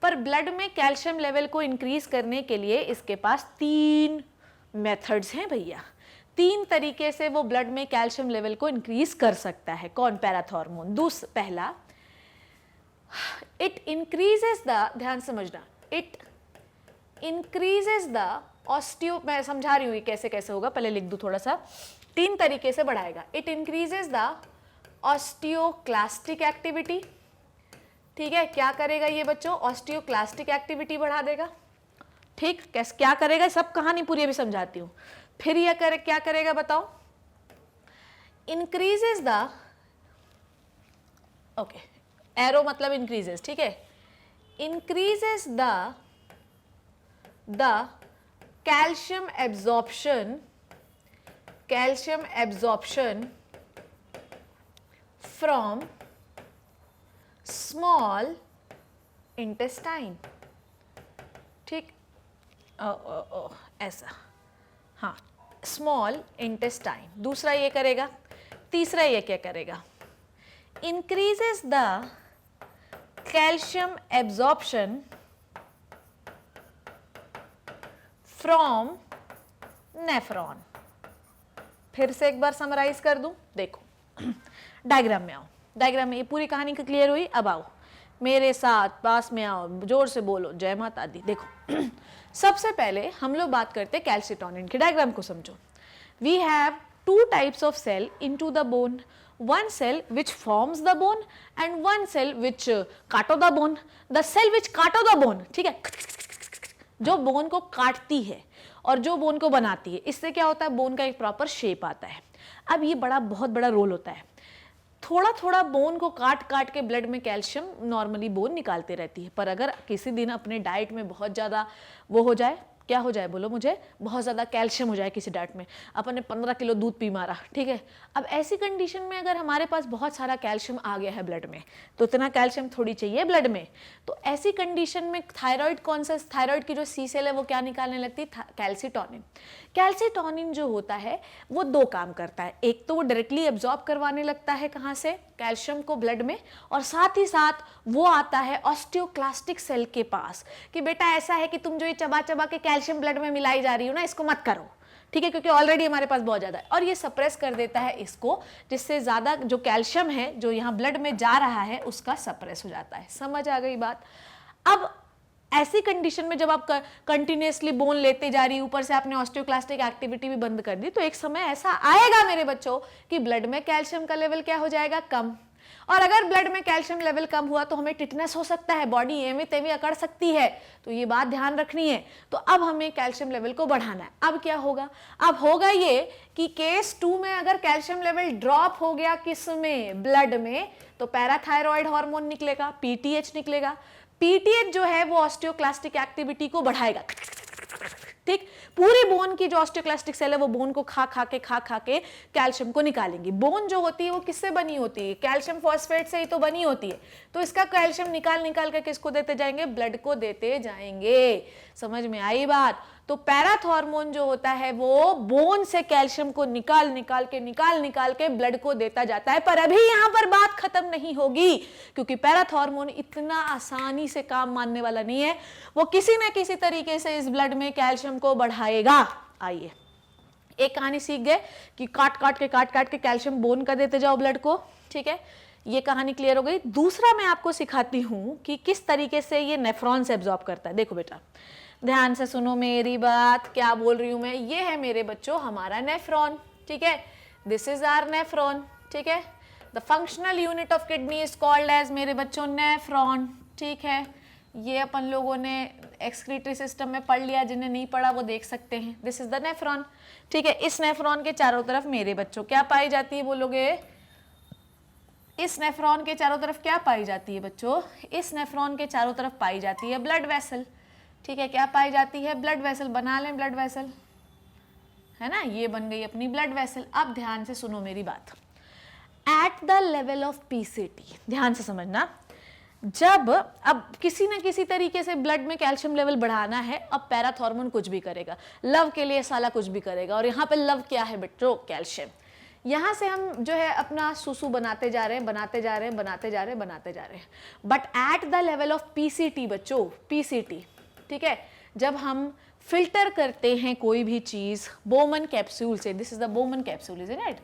पर ब्लड में कैल्शियम लेवल को इंक्रीज करने के लिए इसके पास 3 मेथड्स हैं भैया, 3 तरीके से वो ब्लड में कैल्शियम लेवल को इंक्रीज कर सकता है। कौन, पैराथॉर्मोन। पहला, इट इंक्रीजेस द, ध्यान समझना, इट इंक्रीजेस द ऑस्टियो, मैं समझा रही हूँ ये कैसे कैसे होगा, पहले लिख दूँ थोड़ा सा, 3 तरीके से बढ़ाएगा। It increases the osteoclastic activity, ठीक है, क्या करेगा ये बच्चों, ऑस्टियोक्लास्टिक एक्टिविटी बढ़ा देगा, ठीक। कैसे, क्या करेगा, सब कहानी पूरी अभी समझाती हूँ। फिर यह क्या करेगा बताओ, इंक्रीजेस द, ओके, एरो मतलब इंक्रीजेस, ठीक है, increases the calcium absorption from small intestine, ठीक, ऐसा, हाँ, स्मॉल इंटेस्टाइन। दूसरा ये करेगा। तीसरा ये क्या करेगा, increases the calcium absorption from nephron. फिर से एक बार समराइज कर दूं, देखो डायग्राम में आओ, डायग्राम में ये पूरी कहानी क्लियर हुई। अब आओ मेरे साथ, पास में आओ, जोर से बोलो जय माता दी। देखो सबसे पहले हम लोग बात करते हैं कैल्सिटोनिन के। डायग्राम को समझो। We have 2 types of cell into the bone, one cell which forms the bone and one cell which काटो the bone. The cell which काटो the bone, ठीक है, जो बोन को काटती है और जो बोन को बनाती है, इससे क्या होता है, बोन का एक प्रॉपर शेप आता है। अब ये बहुत बड़ा रोल होता है। थोड़ा थोड़ा बोन को काट काट के ब्लड में कैल्शियम नॉर्मली बोन निकालते रहती है, पर अगर किसी दिन अपने डाइट में बहुत ज़्यादा वो हो जाए, क्या हो जाए बोलो मुझे, बहुत ज़्यादा कैल्शियम हो जाए किसी डाइट में, अपन ने 15 किलो दूध पी मारा, ठीक है। अब ऐसी कंडीशन में अगर हमारे पास बहुत सारा कैल्शियम आ गया है ब्लड में, तो इतना कैल्शियम थोड़ी चाहिए ब्लड में, तो ऐसी कंडीशन में थायराइड, कौन सा, थायराइड की जो सी सेल है वो क्या निकालने लगती है, कैल्सिटोनिन। कैल्सिटोनिन जो होता है वो 2 काम करता है। एक तो वो डायरेक्टली एब्जॉर्ब करवाने लगता है कहाँ से, कैल्शियम को ब्लड में, और साथ ही साथ वो आता है ऑस्टियोक्लास्टिक सेल के पास कि बेटा ऐसा है कि तुम जो ये चबा चबा के कैल्शियम ब्लड में मिलाई जा रही हो ना, इसको मत करो, ठीक है, क्योंकि ऑलरेडी हमारे पास बहुत ज़्यादा है, और ये सप्रेस कर देता है इसको, जिससे ज़्यादा जो कैल्शियम है जो यहाँ ब्लड में जा रहा है उसका सप्रेस हो जाता है। समझ आ गई बात। अब ऐसी कंडीशन में जब आप कंटिन्यूसली बोन लेते जा रही, ऊपर से आपने ऑस्टियोक्लास्टिक एक्टिविटी भी बंद कर दी, तो एक समय ऐसा आएगा मेरे बच्चों कि ब्लड में कैल्शियम का लेवल क्या हो जाएगा, कम। और अगर ब्लड में कैल्शियम लेवल कम हुआ तो हमें टिटनेस हो सकता है, बॉडी एवी तेवी अकड़ सकती है, तो ये बात ध्यान रखनी है। तो अब हमें कैल्शियम लेवल को बढ़ाना है। अब क्या होगा, अब होगा ये कि केस 2 में अगर कैल्शियम लेवल ड्रॉप हो गया किस में, ब्लड में, तो पैराथायरॉयड हार्मोन निकलेगा, पीटीएच निकलेगा। पीटीएच जो है वो ऑस्टियोक्लास्टिक एक्टिविटी को बढ़ाएगा, ठीक, पूरी बोन की जो ऑस्टियोक्लास्टिक सेल है वो बोन को खा खा के कैल्शियम को निकालेंगी। बोन जो होती है वो किससे बनी होती है, कैल्शियम फॉस्फेट से ही तो बनी होती है। तो इसका कैल्शियम निकाल के किसको देते जाएंगे, ब्लड को देते जाएंगे। समझ में आई बात। तो पैराथ हार्मोन जो होता है वो बोन से कैल्शियम को निकाल के ब्लड को देता जाता है। पर अभी यहां पर बात खत्म नहीं होगी, क्योंकि पैराथ हार्मोन इतना आसानी से काम मानने वाला नहीं है, वो किसी न किसी तरीके से इस ब्लड में कैल्शियम को बढ़ाएगा। आइए एक कहानी सीख गए कि काट के कैल्शियम बोन कर देते जाओ ब्लड को, ठीक है, ये कहानी क्लियर हो गई। दूसरा मैं आपको सिखाती हूं कि किस तरीके से ये नेफ्रॉन से एब्जॉर्ब करता है। देखो बेटा ध्यान से सुनो मेरी बात, क्या बोल रही हूं मैं। ये है मेरे बच्चों हमारा नेफ्रॉन, ठीक है, दिस इज आवर नेफ्रॉन, ठीक है। The functional unit of kidney is called as मेरे बच्चों नेफ्रॉन, ठीक है। ये अपन लोगों ने एक्सक्रीटरी सिस्टम में पढ़ लिया, जिन्हें नहीं पढ़ा वो देख सकते हैं। दिस इज द नेफ्रॉन, ठीक है। इस नेफ्रॉन के चारों तरफ मेरे बच्चों क्या पाई जाती है, बोलोगे, इस नेफ्रॉन के चारों तरफ क्या पाई जाती है बच्चों, इस नेफ्रॉन के चारों तरफ पाई जाती है ब्लड वेसल, ठीक है। क्या पाई जाती है, ब्लड वेसल। बना लें ब्लड वेसल, है ना, ये बन गई अपनी ब्लड वेसल। अब ध्यान से सुनो मेरी बात, at the level of PCT, ध्यान से समझना, जब अब किसी न किसी तरीके से ब्लड में कैल्शियम लेवल बढ़ाना है, अब पैराथ हार्मोन कुछ भी करेगा, लव के लिए साला कुछ भी करेगा। और यहाँ पे लव क्या है बेटो, कैल्शियम। यहाँ से हम जो है अपना सुसु बनाते जा रहे हैं, but at the level of PCT बच्चों, पीसीटी, ठीक है, जब हम फिल्टर करते हैं कोई भी चीज बोमन कैप्सूल से, this is the Bowman capsule, is it,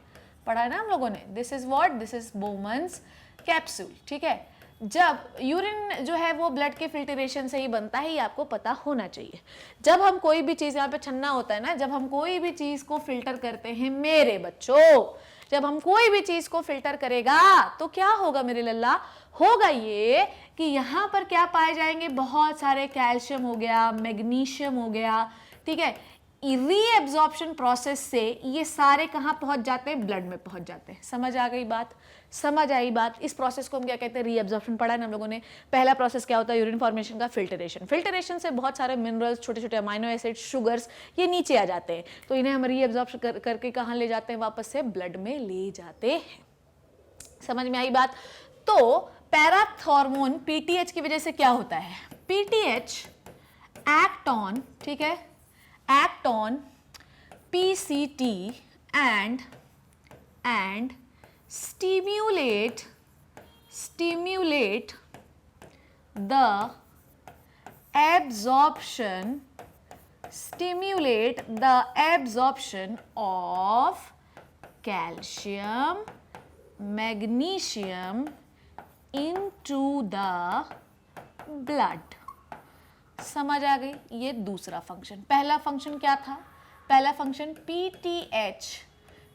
पढ़ा है ना हम लोगों ने, this is what, this is Bowman's capsule, ठीक है। जब यूरिन जो है वो ब्लड के फिल्ट्रेशन से ही बनता है, ये आपको पता होना चाहिए। जब हम कोई भी चीज, यहाँ पे छन्ना होता है ना, जब हम कोई भी चीज को फिल्टर करते हैं मेरे बच्चों, जब हम कोई भी चीज को फिल्टर करेगा तो क्या होगा मेरे लल्ला, होगा ये कि यहाँ पर क्या पाए जाएंगे, बहुत सारे कैल्शियम हो गया, मैग्नीशियम हो गया, ठीक है। रीएब्जॉर्प्शन प्रोसेस से ये सारे कहाँ पहुंच जाते हैं, ब्लड में पहुंच जाते हैं। समझ आ गई बात, समझ आई बात। इस प्रोसेस को हम क्या कहते हैं, रीएब्जॉर्प्शन। पढ़ा है ना हम लोगों ने। पहला प्रोसेस क्या होता है, यूरिन फॉर्मेशन का, फिल्टरेशन। फिल्टरेशन से बहुत सारे मिनरल्स, छोटे छोटे अमाइनो एसिड, शुगर्स, ये नीचे आ जाते हैं, तो इन्हें हम रीएब्जॉर्प्शन करके कहाँ ले जाते हैं, वापस से ब्लड में ले जाते हैं। समझ में आई बात। तो पैराथ हार्मोन पीटीएच की वजह से क्या होता है, पीटीएच एक्ट ऑन, ठीक है, act on PCT and stimulate the absorption of calcium, magnesium into the blood। समझ आ गई। ये दूसरा फंक्शन। पहला फंक्शन क्या था, पहला function PTH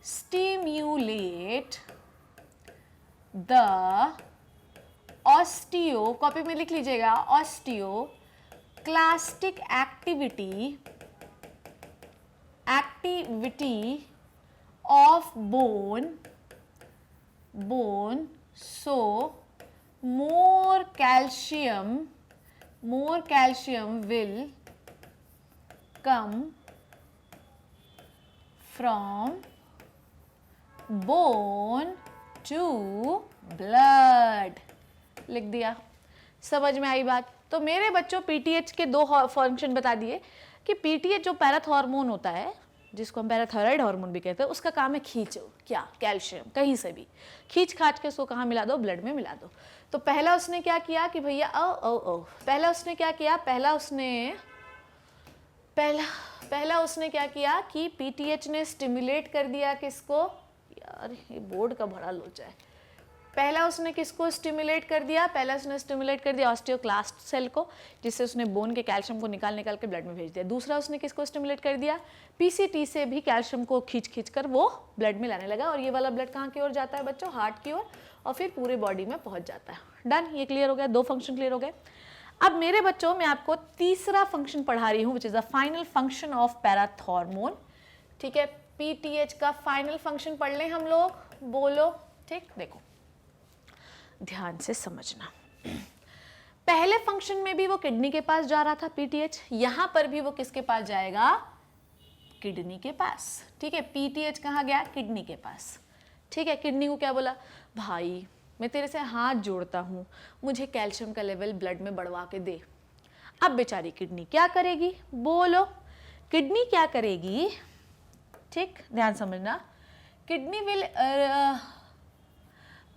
stimulate the osteo, copy में लिख लीजिएगा, osteo clastic activity of bone, so more calcium will come from bone to blood। लिख दिया, समझ में आई बात। तो मेरे बच्चों पीटीएच के दो फंक्शन बता दिए कि पीटीएच जो पैराथ हार्मोन होता है, जिसको हम पैराथायरॉयड हार्मोन भी कहते हैं, उसका काम है खींचो, क्या, कैल्शियम कहीं से भी खींच खाच के उसको कहाँ मिला दो, ब्लड में मिला दो। तो पहला उसने क्या किया कि भैया पहला उसने क्या किया, पहला उसने क्या किया कि पीटीएच ने स्टिमुलेट कर दिया किसको, यार ये बोर्ड का बड़ा लोचा है, पहला उसने किसको स्टिमुलेट कर दिया, पहला उसने स्टिमुलेट कर दिया ऑस्टियोक्लास्ट सेल को, जिससे उसने बोन के कैल्शियम को निकाल के ब्लड में भेज दिया। दूसरा उसने किसको स्टिमुलेट कर दिया, पीसीटी से भी कैल्शियम को खींच कर वो ब्लड में लाने लगा, और ये वाला ब्लड कहाँ की ओर जाता है बच्चों, हार्ट की ओर, और फिर पूरे बॉडी में पहुंच जाता है। डन, ये क्लियर हो गया, 2 फंक्शन क्लियर हो गए। अब मेरे बच्चों मैं आपको तीसरा फंक्शन पढ़ा रही हूँ, विच is the final function of parathormone. ठीक है, पीटीएच का फाइनल फंक्शन पढ़ लें हम लोग, बोलो। ठीक, देखो ध्यान से समझना। पहले फंक्शन में भी वो किडनी के पास जा रहा था पीटीएच, यहां पर भी वो किसके पास जाएगा, किडनी के पास। ठीक है, पीटीएच कहाँ गया, किडनी के पास। ठीक है, किडनी को क्या बोला, भाई मैं तेरे से हाथ जोड़ता हूं, मुझे कैल्शियम का लेवल ब्लड में बढ़वा के दे। अब बेचारी किडनी क्या करेगी, बोलो, किडनी क्या करेगी, ठीक ध्यान समझना। Kidney will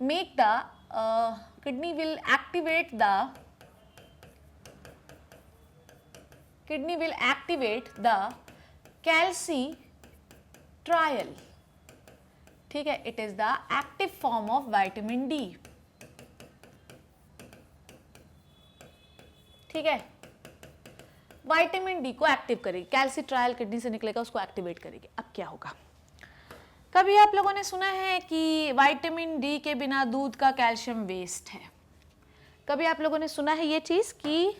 make the kidney will activate the calcitriol. ठीक है, it is the active form of vitamin D. ठीक है, विटामिन डी को एक्टिव करेगी, कैल्सिट्रायल किडनी से निकलेगा, उसको एक्टिवेट करेगी। अब क्या होगा, कभी आप लोगों ने सुना है कि विटामिन डी के बिना दूध का कैल्शियम वेस्ट है? कभी आप लोगों ने सुना है ये चीज़ कि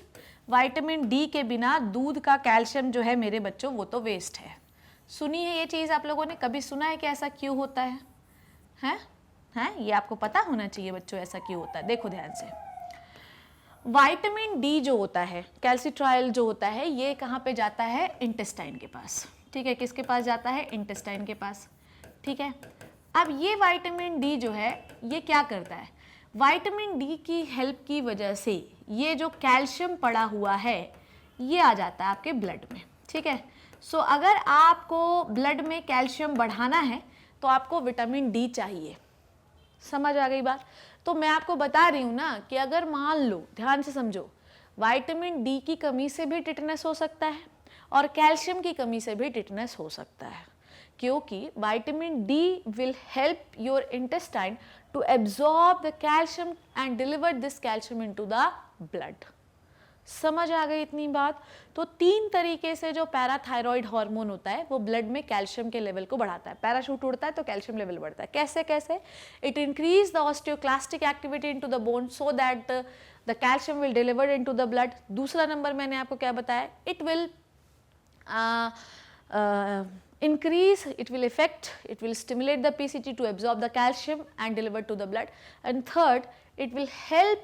विटामिन डी के बिना दूध का कैल्शियम जो है मेरे बच्चों वो तो वेस्ट है? सुनी है ये चीज़ आप लोगों ने, कभी सुना है कि ऐसा क्यों होता है? हैं? ये आपको पता होना चाहिए बच्चों, ऐसा क्यों होता है। देखो ध्यान से, विटामिन डी जो होता है, कैल्सिट्रायल जो होता है, ये कहाँ पे जाता है, इंटेस्टाइन के पास। ठीक है, किसके पास जाता है, इंटेस्टाइन के पास। ठीक है, अब ये विटामिन डी जो है ये क्या करता है, विटामिन डी की हेल्प की वजह से ये जो कैल्शियम पड़ा हुआ है ये आ जाता है आपके ब्लड में। ठीक है, सो अगर आपको ब्लड में कैल्शियम बढ़ाना है तो आपको विटामिन डी चाहिए। समझ आ गई बात? तो मैं आपको बता रही हूँ ना कि अगर मान लो, ध्यान से समझो, विटामिन डी की कमी से भी टिटनेस हो सकता है और कैल्शियम की कमी से भी टिटनेस हो सकता है, क्योंकि vitamin D will help your intestine to absorb the calcium and deliver this calcium into the blood. समझ आ गई इतनी बात? तो 3 तरीके से जो पैराथायरॉइड हार्मोन होता है वो ब्लड में कैल्शियम के लेवल को बढ़ाता है। पैराशूट उड़ता है तो कैल्शियम लेवल बढ़ता है। कैसे कैसे? It increase the osteoclastic activity into the bone so that the calcium will delivered into the blood. दूसरा नंबर मैंने आपको क्या बताया, it will increase, it will stimulate the PCT to absorb the calcium and deliver to the blood. And third, it will help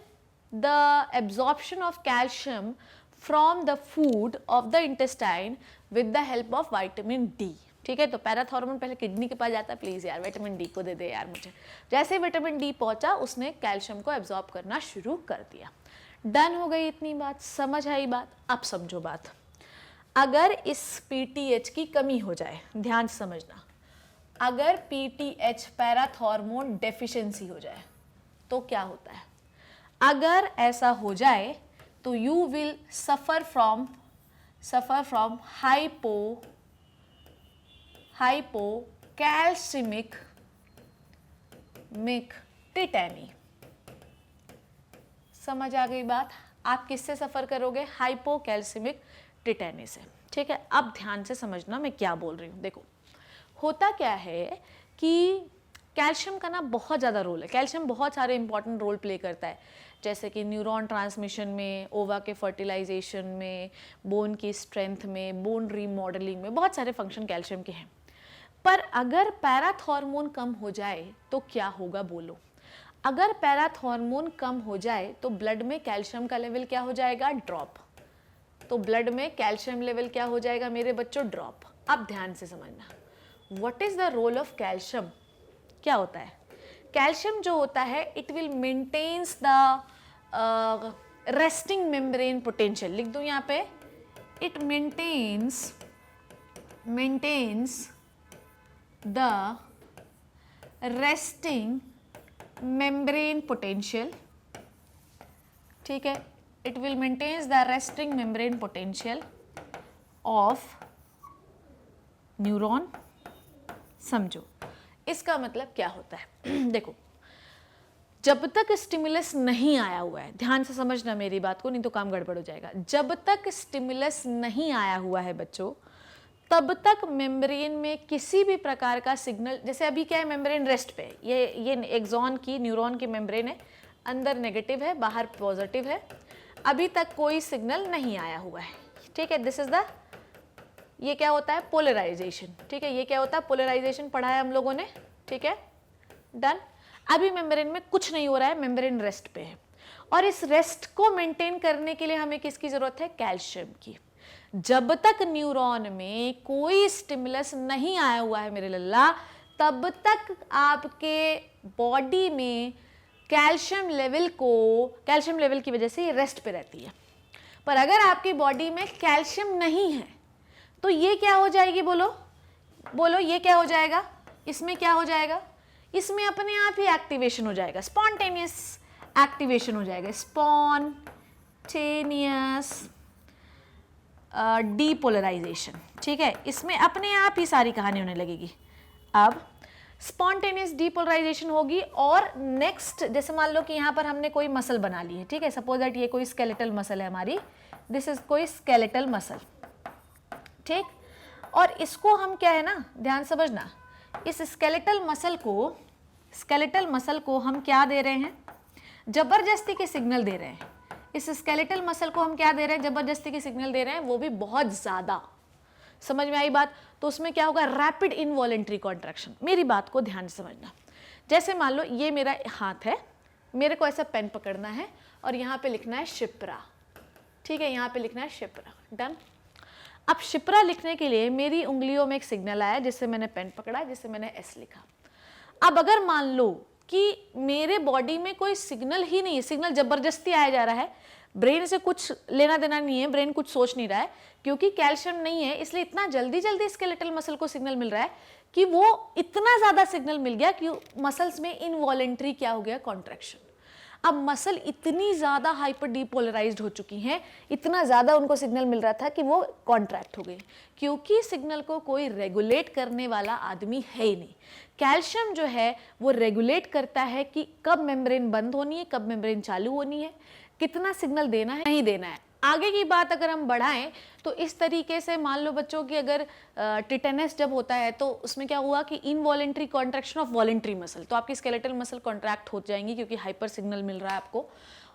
the absorption of calcium from the food of the intestine with the help of vitamin D. ठीक है, तो parathormone पहले kidney के पास जाता है, please यार vitamin D को दे दे यार मुझे। जैसे विटामिन डी पहुंचा उसने कैल्शियम को एब्जॉर्ब करना शुरू कर दिया। डन हो गई इतनी बात, समझ आई बात? अब समझो बात, अगर इस पीटीएच की कमी हो जाए, ध्यान से समझना, अगर पीटीएच पैराथॉर्मोन डेफिशिएंसी हो जाए तो क्या होता है? अगर ऐसा हो जाए तो you will suffer from hypocalcemic tetany. समझ आ गई बात? आप किससे सफर करोगे? हाइपोकैल्सिमिक टिटेनी से। ठीक है, अब ध्यान से समझना मैं क्या बोल रही हूँ। देखो, होता क्या है कि कैल्शियम का ना बहुत ज़्यादा रोल है। कैल्शियम बहुत सारे इंपॉर्टेंट रोल प्ले करता है, जैसे कि न्यूरॉन ट्रांसमिशन में, ओवा के फर्टिलाइजेशन में, बोन की स्ट्रेंथ में, बोन रीमॉडलिंग में, बहुत सारे फंक्शन कैल्शियम के हैं। पर अगर पैराथॉर्मोन कम हो जाए तो क्या होगा, बोलो? अगर पैराथॉर्मोन कम हो जाए तो ब्लड में कैल्शियम का लेवल क्या हो जाएगा? ड्रॉप। तो ब्लड में कैल्शियम लेवल क्या हो जाएगा मेरे बच्चों? ड्रॉप। अब ध्यान से समझना, what is the role of calcium? क्या होता है? कैल्शियम जो होता है, it will maintains the resting membrane potential. लिख दूं यहाँ पे, it maintains the resting membrane potential. ठीक है, it will maintains the resting membrane potential of neuron। समझो इसका मतलब क्या होता है? देखो, जब तक स्टिमुलस नहीं आया हुआ है, ध्यान से समझना मेरी बात को, नहीं तो काम गड़बड़ हो जाएगा। जब तक स्टिमुलस नहीं आया हुआ है बच्चों, तब तक मेम्ब्रेन में किसी भी प्रकार का सिग्नल, जैसे अभी क्या है, मेम्ब्रेन रेस्ट पे, ये एक्सॉन की, न्यूरॉन की मेम्ब्रेन है, अंदर नेगेटिव है, बाहर पॉजिटिव है, अभी तक कोई सिग्नल नहीं आया हुआ है, ठीक है। दिस इज द, ये क्या होता है, पोलराइजेशन, ठीक है। ये क्या होता है, पोलराइजेशन पढ़ा है हम लोगों ने, ठीक है, डन। अभी मेम्ब्रेन में कुछ नहीं हो रहा है, मेम्ब्रेन रेस्ट पे है, और इस रेस्ट को मेंटेन करने के लिए हमें किसकी जरूरत है, कैल्शियम की। जब तक न्यूरॉन में कोई स्टिमुलस नहीं आया हुआ है मेरे लल्ला, तब तक आपके बॉडी में कैल्शियम लेवल की वजह से ये रेस्ट पे रहती है। पर अगर आपकी बॉडी में कैल्शियम नहीं है तो ये क्या हो जाएगी, बोलो बोलो, ये क्या हो जाएगा, इसमें क्या हो जाएगा, इसमें अपने आप ही एक्टिवेशन हो जाएगा, स्पॉन्टेनियस एक्टिवेशन हो जाएगा, स्पॉन्टेनियस डीपोलराइजेशन, ठीक है। इसमें अपने आप ही सारी कहानी होने लगेगी। अब स्पॉन्टेनियस डीपोलराइजेशन होगी, और नेक्स्ट जैसे मान लो कि यहाँ पर हमने कोई मसल बना ली है, ठीक है, सपोज दैट ये कोई स्केलेटल मसल है हमारी, दिस इज कोई स्केलेटल मसल, ठीक। और इसको हम क्या है ना, ध्यान समझना, इस स्केलेटल मसल को हम क्या दे रहे हैं, जबरदस्ती के सिग्नल दे रहे हैं। इस स्केलेटल मसल को हम क्या दे रहे हैं, जबरदस्ती के सिग्नल दे रहे हैं, वो भी बहुत ज्यादा। समझ में आई बात? तो उसमें क्या होगा, रैपिड इनवॉलेंट्री कॉन्ट्रैक्शन। मेरी बात को ध्यान से समझना। जैसे मान लो ये मेरा हाथ है, मेरे को ऐसा पेन पकड़ना है और यहाँ पे लिखना है शिप्रा, ठीक है, यहाँ पे लिखना है शिप्रा, डन। अब शिप्रा लिखने के लिए मेरी उंगलियों में एक सिग्नल आया, जिससे मैंने पेन पकड़ा, जिससे मैंने एस लिखा। अब अगर मान लो कि मेरे बॉडी में कोई सिग्नल ही नहीं है, सिग्नल जबरदस्ती आया जा रहा है, ब्रेन से कुछ लेना देना नहीं है, ब्रेन कुछ सोच नहीं रहा है, क्योंकि कैल्शियम नहीं है, इसलिए इतना जल्दी जल्दी स्केलेटल मसल को सिग्नल मिल रहा है कि वो इतना ज्यादा सिग्नल मिल गया कि मसल्स में इनवॉलेंट्री क्या हो गया, कॉन्ट्रैक्शन। अब मसल इतनी ज्यादा हाइपर डीपोलराइज्ड हो चुकी हैं, इतना ज्यादा उनको सिग्नल मिल रहा था कि वो कॉन्ट्रैक्ट हो गई, क्योंकि सिग्नल को कोई रेगुलेट करने वाला आदमी है ही नहीं। कैल्शियम जो है वो रेगुलेट करता है कि कब मेम्ब्रेन बंद होनी है, कब मेम्ब्रेन चालू होनी है, कितना सिग्नल देना है, नहीं देना है। आगे की बात अगर हम बढ़ाएं तो इस तरीके से मान लो बच्चों की अगर टिटेनस जब होता है तो उसमें क्या हुआ कि involuntary contraction of voluntary muscle, तो आपकी स्केलेटल मसल कॉन्ट्रैक्ट हो जाएंगी क्योंकि हाइपर सिग्नल मिल रहा है आपको।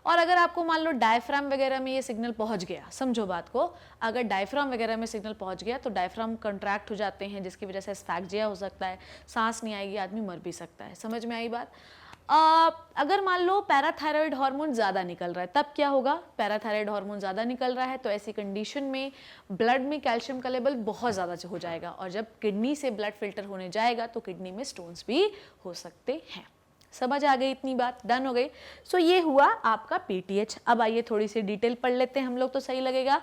और अगर आपको मान लो डायफ्राम वगैरह में ये सिग्नल पहुंच गया, समझो बात को, अगर डायफ्राम वगैरह में सिग्नल पहुंच गया तो डायफ्राम कॉन्ट्रैक्ट हो जाते हैं, जिसकी वजह से एस्फैक्जिया हो सकता है, सांस नहीं आएगी, आदमी मर भी सकता है। समझ में आई बात? अगर मान लो पैराथायरॉयड हार्मोन ज़्यादा निकल रहा है, तब क्या होगा, पैराथायरॉयड हार्मोन ज़्यादा निकल रहा है तो ऐसी कंडीशन में ब्लड में कैल्शियम का लेवल बहुत ज़्यादा हो जाएगा, और जब किडनी से ब्लड फिल्टर होने जाएगा तो किडनी में स्टोन्स भी हो सकते हैं। समझ आ गई इतनी बात, डन हो गई। सो ये हुआ आपका पीटीएच। अब आइए थोड़ी सी डिटेल पढ़ लेते हैं हम लोग तो सही लगेगा।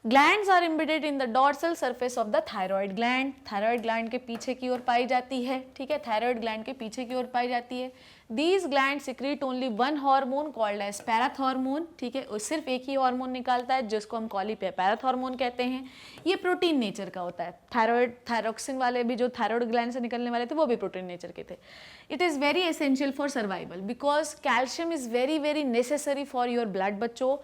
Glands are embedded in the dorsal surface of the thyroid gland. Thyroid gland के पीछे की ओर पाई जाती है, ठीक है, थायराइड ग्लैंड के पीछे की ओर पाई जाती है। These gland secrete only one hormone called as parathormone, ठीक है, सिर्फ एक ही हार्मोन निकालता है जिसको हम पैराथॉर्मोन कहते हैं। ये प्रोटीन नेचर का होता है। थायराइड थायरोक्सिन वाले भी जो थायराइड ग्लैंड से निकलने वाले थे वो भी प्रोटीन नेचर के थे। It is very essential for survival because calcium is very very necessary for your blood. बच्चों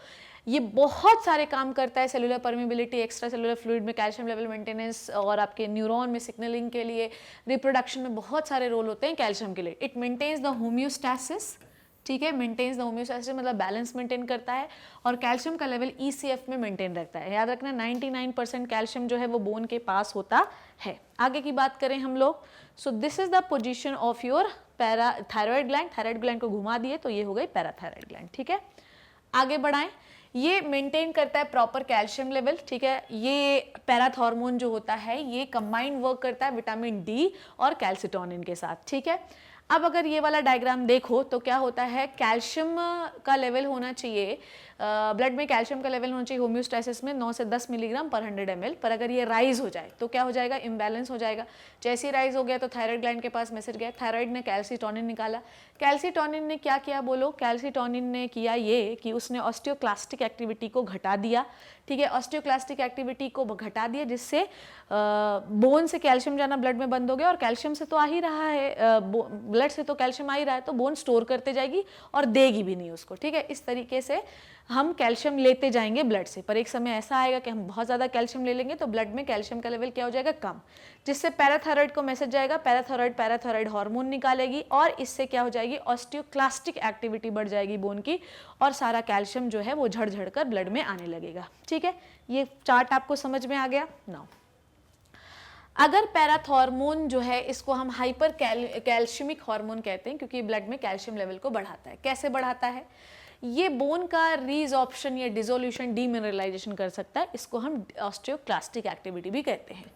ये बहुत सारे काम करता है, cellular permeability, extra cellular fluid में कैल्शियम लेवल मेंटेनेंस, और आपके न्यूरॉन में सिग्नलिंग के लिए, रिप्रोडक्शन में बहुत सारे रोल होते हैं कैल्शियम के लिए। इट मेंटेन्स द होम्योस्टैसिस, ठीक है, मेंटेन्स द होम्योस्टैसिस मतलब बैलेंस मेंटेन करता है, और कैल्शियम का लेवल ECF में मेंटेन रखता है। याद रखना 99% कैल्शियम जो है वो बोन के पास होता है। आगे की बात करें हम लोग, सो this is the position of your parathyroid gland. Thyroid gland को घुमा दिए तो ये हो गई पैराथायरॉयड ग्लैंड, ठीक है। आगे बढ़ाएं, ये मेंटेन करता है प्रॉपर कैल्शियम लेवल, ठीक है। ये पैराथॉर्मोन जो होता है ये कंबाइंड वर्क करता है विटामिन डी और कैल्सिटोनिन के साथ, ठीक है। अब अगर ये वाला डायग्राम देखो तो क्या होता है, कैल्शियम का लेवल होना चाहिए ब्लड में कैल्शियम का लेवल होना चाहिए होम्योस्टैसिस में 9 से 10 मिलीग्राम पर 100 ml, पर अगर ये राइज हो जाए तो क्या हो जाएगा, इम्बैलेंस हो जाएगा। जैसे ही राइज हो गया तो थायराइड ग्लैंड के पास मैसेज गया, थायराइड ने कैल्सीटोनिन निकाला। कैल्सीटोनिन ने क्या किया बोलो, कैल्सीटोनिन ने किया ये कि उसने ऑस्टियोक्लास्टिक एक्टिविटी को घटा दिया, ठीक है, ऑस्टियोक्लास्टिक एक्टिविटी को घटा दिया, जिससे बोन से कैल्शियम जाना ब्लड में बंद हो गया, और कैल्शियम से तो आ ही रहा है, ब्लड से तो कैल्शियम आ ही रहा है, तो बोन स्टोर करते जाएगी और देगी भी नहीं उसको, ठीक है। इस तरीके से हम कैल्शियम लेते जाएंगे ब्लड से, पर एक समय ऐसा आएगा कि हम बहुत ज़्यादा कैल्शियम ले लेंगे तो ब्लड में कैल्शियम का लेवल क्या हो जाएगा, कम, जिससे पैराथायराइड को मैसेज जाएगा, पैराथायराइड हार्मोन निकालेगी, और इससे क्या हो जाएगी, ऑस्टियोक्लास्टिक एक्टिविटी बढ़ जाएगी बोन की, और सारा कैल्शियम जो है वो झड़ झड़ कर ब्लड में आने लगेगा, ठीक है। ये चार्ट आपको समझ में आ गया। नाउ अगर पैराथॉर्मोन जो है, इसको हम हाइपर कैल्शियमिक हार्मोन कहते हैं, क्योंकि ब्लड में कैल्शियम लेवल को बढ़ाता है। कैसे बढ़ाता है, ये बोन का रीजॉर्प्शन या डिसोल्यूशन, डीमिनरलाइजेशन कर सकता है, इसको हम ऑस्टियोक्लास्टिक एक्टिविटी भी कहते हैं।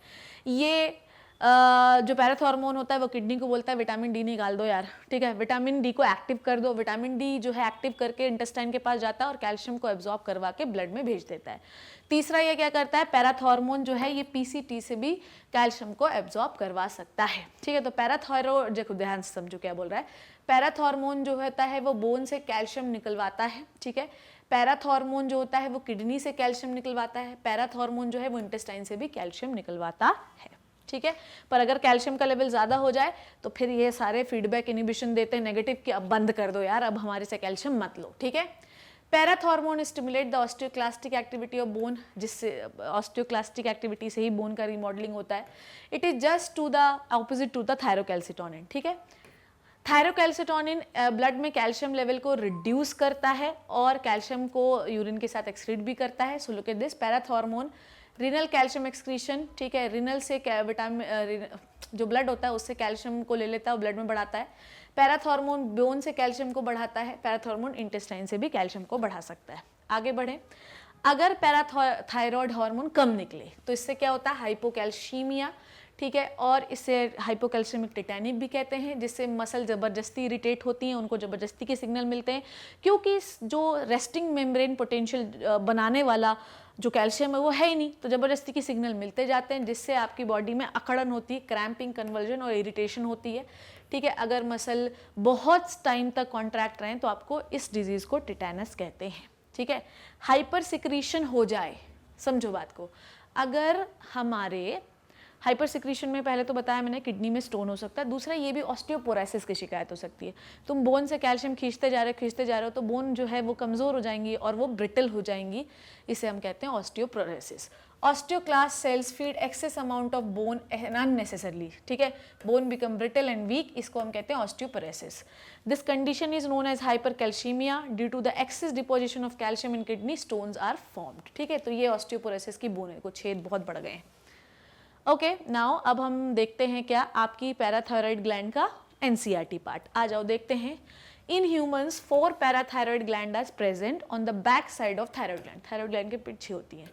ये जो पैराथॉर्मोन होता है वो किडनी को बोलता है विटामिन डी निकाल दो यार, ठीक है, विटामिन डी को एक्टिव कर दो। विटामिन डी जो है एक्टिव करके इंटेस्टाइन के पास जाता है और कैल्शियम को एब्जॉर्ब करवा के ब्लड में भेज देता है। तीसरा ये क्या करता है, पैराथॉर्मोन जो है ये पीसीटी से भी कैल्शियम को एब्जॉर्ब करवा सकता है, ठीक है। तो पैराथायरॉइड, देखो ध्यान से समझो क्या बोल रहा है, पैराथॉर्मोन जो होता है वो बोन से कैल्शियम निकलवाता है, ठीक है। पैराथॉर्मोन जो होता है वो किडनी से कैल्शियम निकलवाता है, पैराथॉर्मोन जो है वो इंटेस्टाइन से भी कैल्शियम निकलवाता है, ठीक है। पर अगर कैल्शियम का लेवल ज़्यादा हो जाए तो फिर ये सारे फीडबैक इनिबिशन देते हैं नेगेटिव कि अब बंद कर दो यार, अब हमारे से कैल्शियम मत लो, ठीक है। Parathormone stimulate the osteoclastic activity of bone, जिससे ऑस्टियोक्लास्टिक एक्टिविटी से ही बोन का रिमॉडलिंग होता है। It is just to the opposite to the thyrocalcitonin, ठीक है। थायरोकैल्सिटोनिन ब्लड में कैल्शियम लेवल को रिड्यूस करता है और कैल्शियम को यूरिन के साथ एक्सक्रीट भी करता है। So look at this, parathormone renal calcium excretion, ठीक है, रिनल से विटामिन जो ब्लड होता है उससे कैल्शियम को ले लेता है और ब्लड में बढ़ाता है। पैराथॉर्मोन बोन से कैल्शियम को बढ़ाता है, पैराथॉर्मोन इंटेस्टाइन से भी कैल्शियम को बढ़ा सकता है। आगे बढ़े, अगर पैराथायरॉयड हार्मोन कम निकले तो इससे क्या होता है, हाइपोकैल्शीमिया, ठीक है, और इसे हाइपोकैल्शियमिक टिटैनिक भी कहते हैं, जिससे मसल ज़बरदस्ती इरिटेट होती हैं, उनको ज़बरदस्ती के सिग्नल मिलते हैं, क्योंकि जो रेस्टिंग मेम्ब्रेन पोटेंशियल बनाने वाला जो कैल्शियम है वो है ही नहीं, तो ज़बरदस्ती के सिग्नल मिलते जाते हैं, जिससे आपकी बॉडी में अकड़न होती है, क्रैम्पिंग, कन्वर्जन और इरिटेशन होती है, ठीक है। अगर मसल बहुत टाइम तक कॉन्ट्रैक्ट रहें तो आपको इस डिजीज़ को टिटैनस कहते हैं, ठीक है। हाइपर सिक्रीशन हो जाए, समझो बात को, अगर हमारे हाइपर सिक्रीशन में पहले तो बताया मैंने किडनी में स्टोन हो सकता है, दूसरा ये भी ऑस्टियोपोरोसिस की शिकायत हो सकती है। तुम बोन से कैल्शियम खींचते जा रहे हो तो बोन जो है वो कमज़ोर हो जाएंगी और वो ब्रिटल हो जाएंगी, इसे हम कहते हैं osteoporosis. Osteoclast cells feed excess amount of bone unnecessarily, ठीक है, bone become brittle and weak, इसको हम कहते हैं osteoporosis. This condition is known as hypercalcemia due to the excess deposition of calcium in kidney stones are formed, ठीक है। तो ये ऑस्टियोपोरोसिस की बोन को छेद बहुत बढ़ गए हैं। ओके, नाउ अब हम देखते हैं क्या आपकी पैराथायरॉयड ग्लैंड का एनसीईआरटी पार्ट। आ जाओ देखते हैं। In humans 4 parathyroid gland are present on the back side of thyroid gland, thyroid gland के पीछे होती हैं।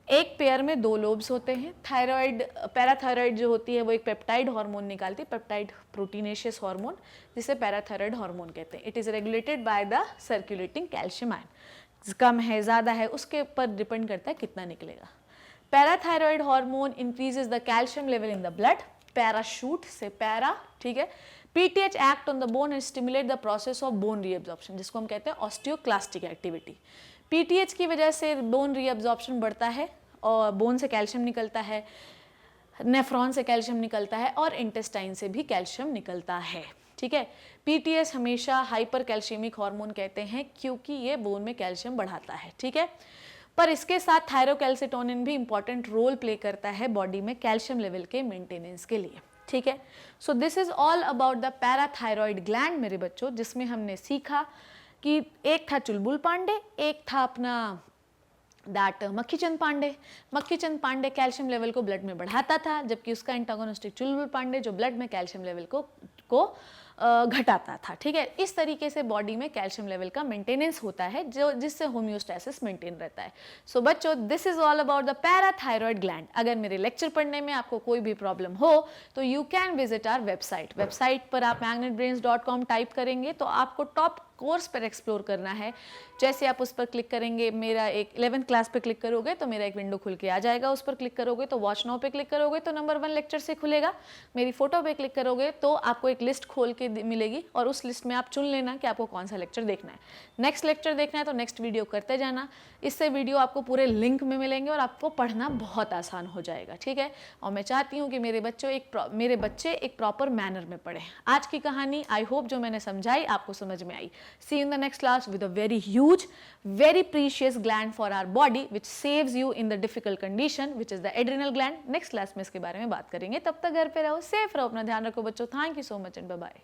एक पेयर में 2 लोब्स होते हैं। थायरॉयड, पैराथायरॉयड जो होती है वो एक पेप्टाइड हार्मोन निकालती है, पेप्टाइड प्रोटीनेशियस हार्मोन, जिसे पैराथायरॉयड हार्मोन कहते हैं। It is regulated by the circulating calcium ion, कम है ज़्यादा है उसके ऊपर डिपेंड करता है कितना निकलेगा। Parathyroid hormone increases the calcium level in the blood, parachute से पैरा, ठीक है। PTH act on the bone and stimulate the process of bone reabsorption, जिसको हम कहते हैं ऑस्टियोक्लास्टिक एक्टिविटी। पीटीएच की वजह से बोन रीअब्जॉर्प्शन बढ़ता है और बोन से कैल्शियम निकलता है, नेफ्रॉन से कैल्शियम निकलता है और इंटेस्टाइन से भी कैल्शियम निकलता है, ठीक है। पीटीएच हमेशा हाइपर कैल्शियमिक हार्मोन कहते हैं क्योंकि ये बोन में कैल्शियम बढ़ाता है, ठीक है। पर इसके साथ थायरोकैल्सिटोनिन भी इंपॉर्टेंट रोल प्ले करता है बॉडी में कैल्शियम लेवल के मेंटेनेंस के लिए, ठीक है। सो this is all about the parathyroid gland मेरे बच्चों, जिसमें हमने सीखा कि एक था चुलबुल पांडे, एक था अपना that Makkhichand Pandey. Makkhichand Pandey calcium level को ब्लड में बढ़ाता था, जबकि उसका एंटागोनिस्टिक चुलबुल पांडे जो ब्लड में कैल्शियम लेवल को घटाता था, ठीक है। इस तरीके से बॉडी में कैल्शियम लेवल का मेंटेनेंस होता है जो जिससे होम्योस्टैसिस मेंटेन रहता है। सो बच्चों, this is all about the parathyroid gland. अगर मेरे लेक्चर पढ़ने में आपको कोई भी प्रॉब्लम हो तो you can visit our website पर आप magnetbrains.com टाइप करेंगे तो आपको टॉप कोर्स पर एक्सप्लोर करना है, जैसे आप उस पर क्लिक करेंगे, मेरा एक 11th क्लास पे क्लिक करोगे तो मेरा एक विंडो खुल के आ जाएगा, उस पर क्लिक करोगे तो वॉच नाउ पे क्लिक करोगे तो नंबर 1 लेक्चर से खुलेगा, मेरी फोटो पे क्लिक करोगे तो आपको एक लिस्ट खोल के मिलेगी और उस लिस्ट में आप चुन लेना कि आपको कौन सा लेक्चर देखना है। नेक्स्ट लेक्चर देखना है तो नेक्स्ट वीडियो करते जाना, इससे वीडियो आपको पूरे लिंक में मिलेंगे और आपको पढ़ना बहुत आसान हो जाएगा, ठीक है। और मैं चाहती हूँ कि मेरे बच्चे एक प्रॉपर मैनर में पढ़ें। आज की कहानी आई होप जो मैंने समझाई आपको समझ में आई। See in the next class with a very huge, very precious gland for our body which saves you in the difficult condition which is the adrenal gland. Next class में इसके बारे में बात करेंगे। तब तक घर पे रहो, सेफ रहो, अपना ध्यान रखो बच्चों। Thank you so much and bye bye.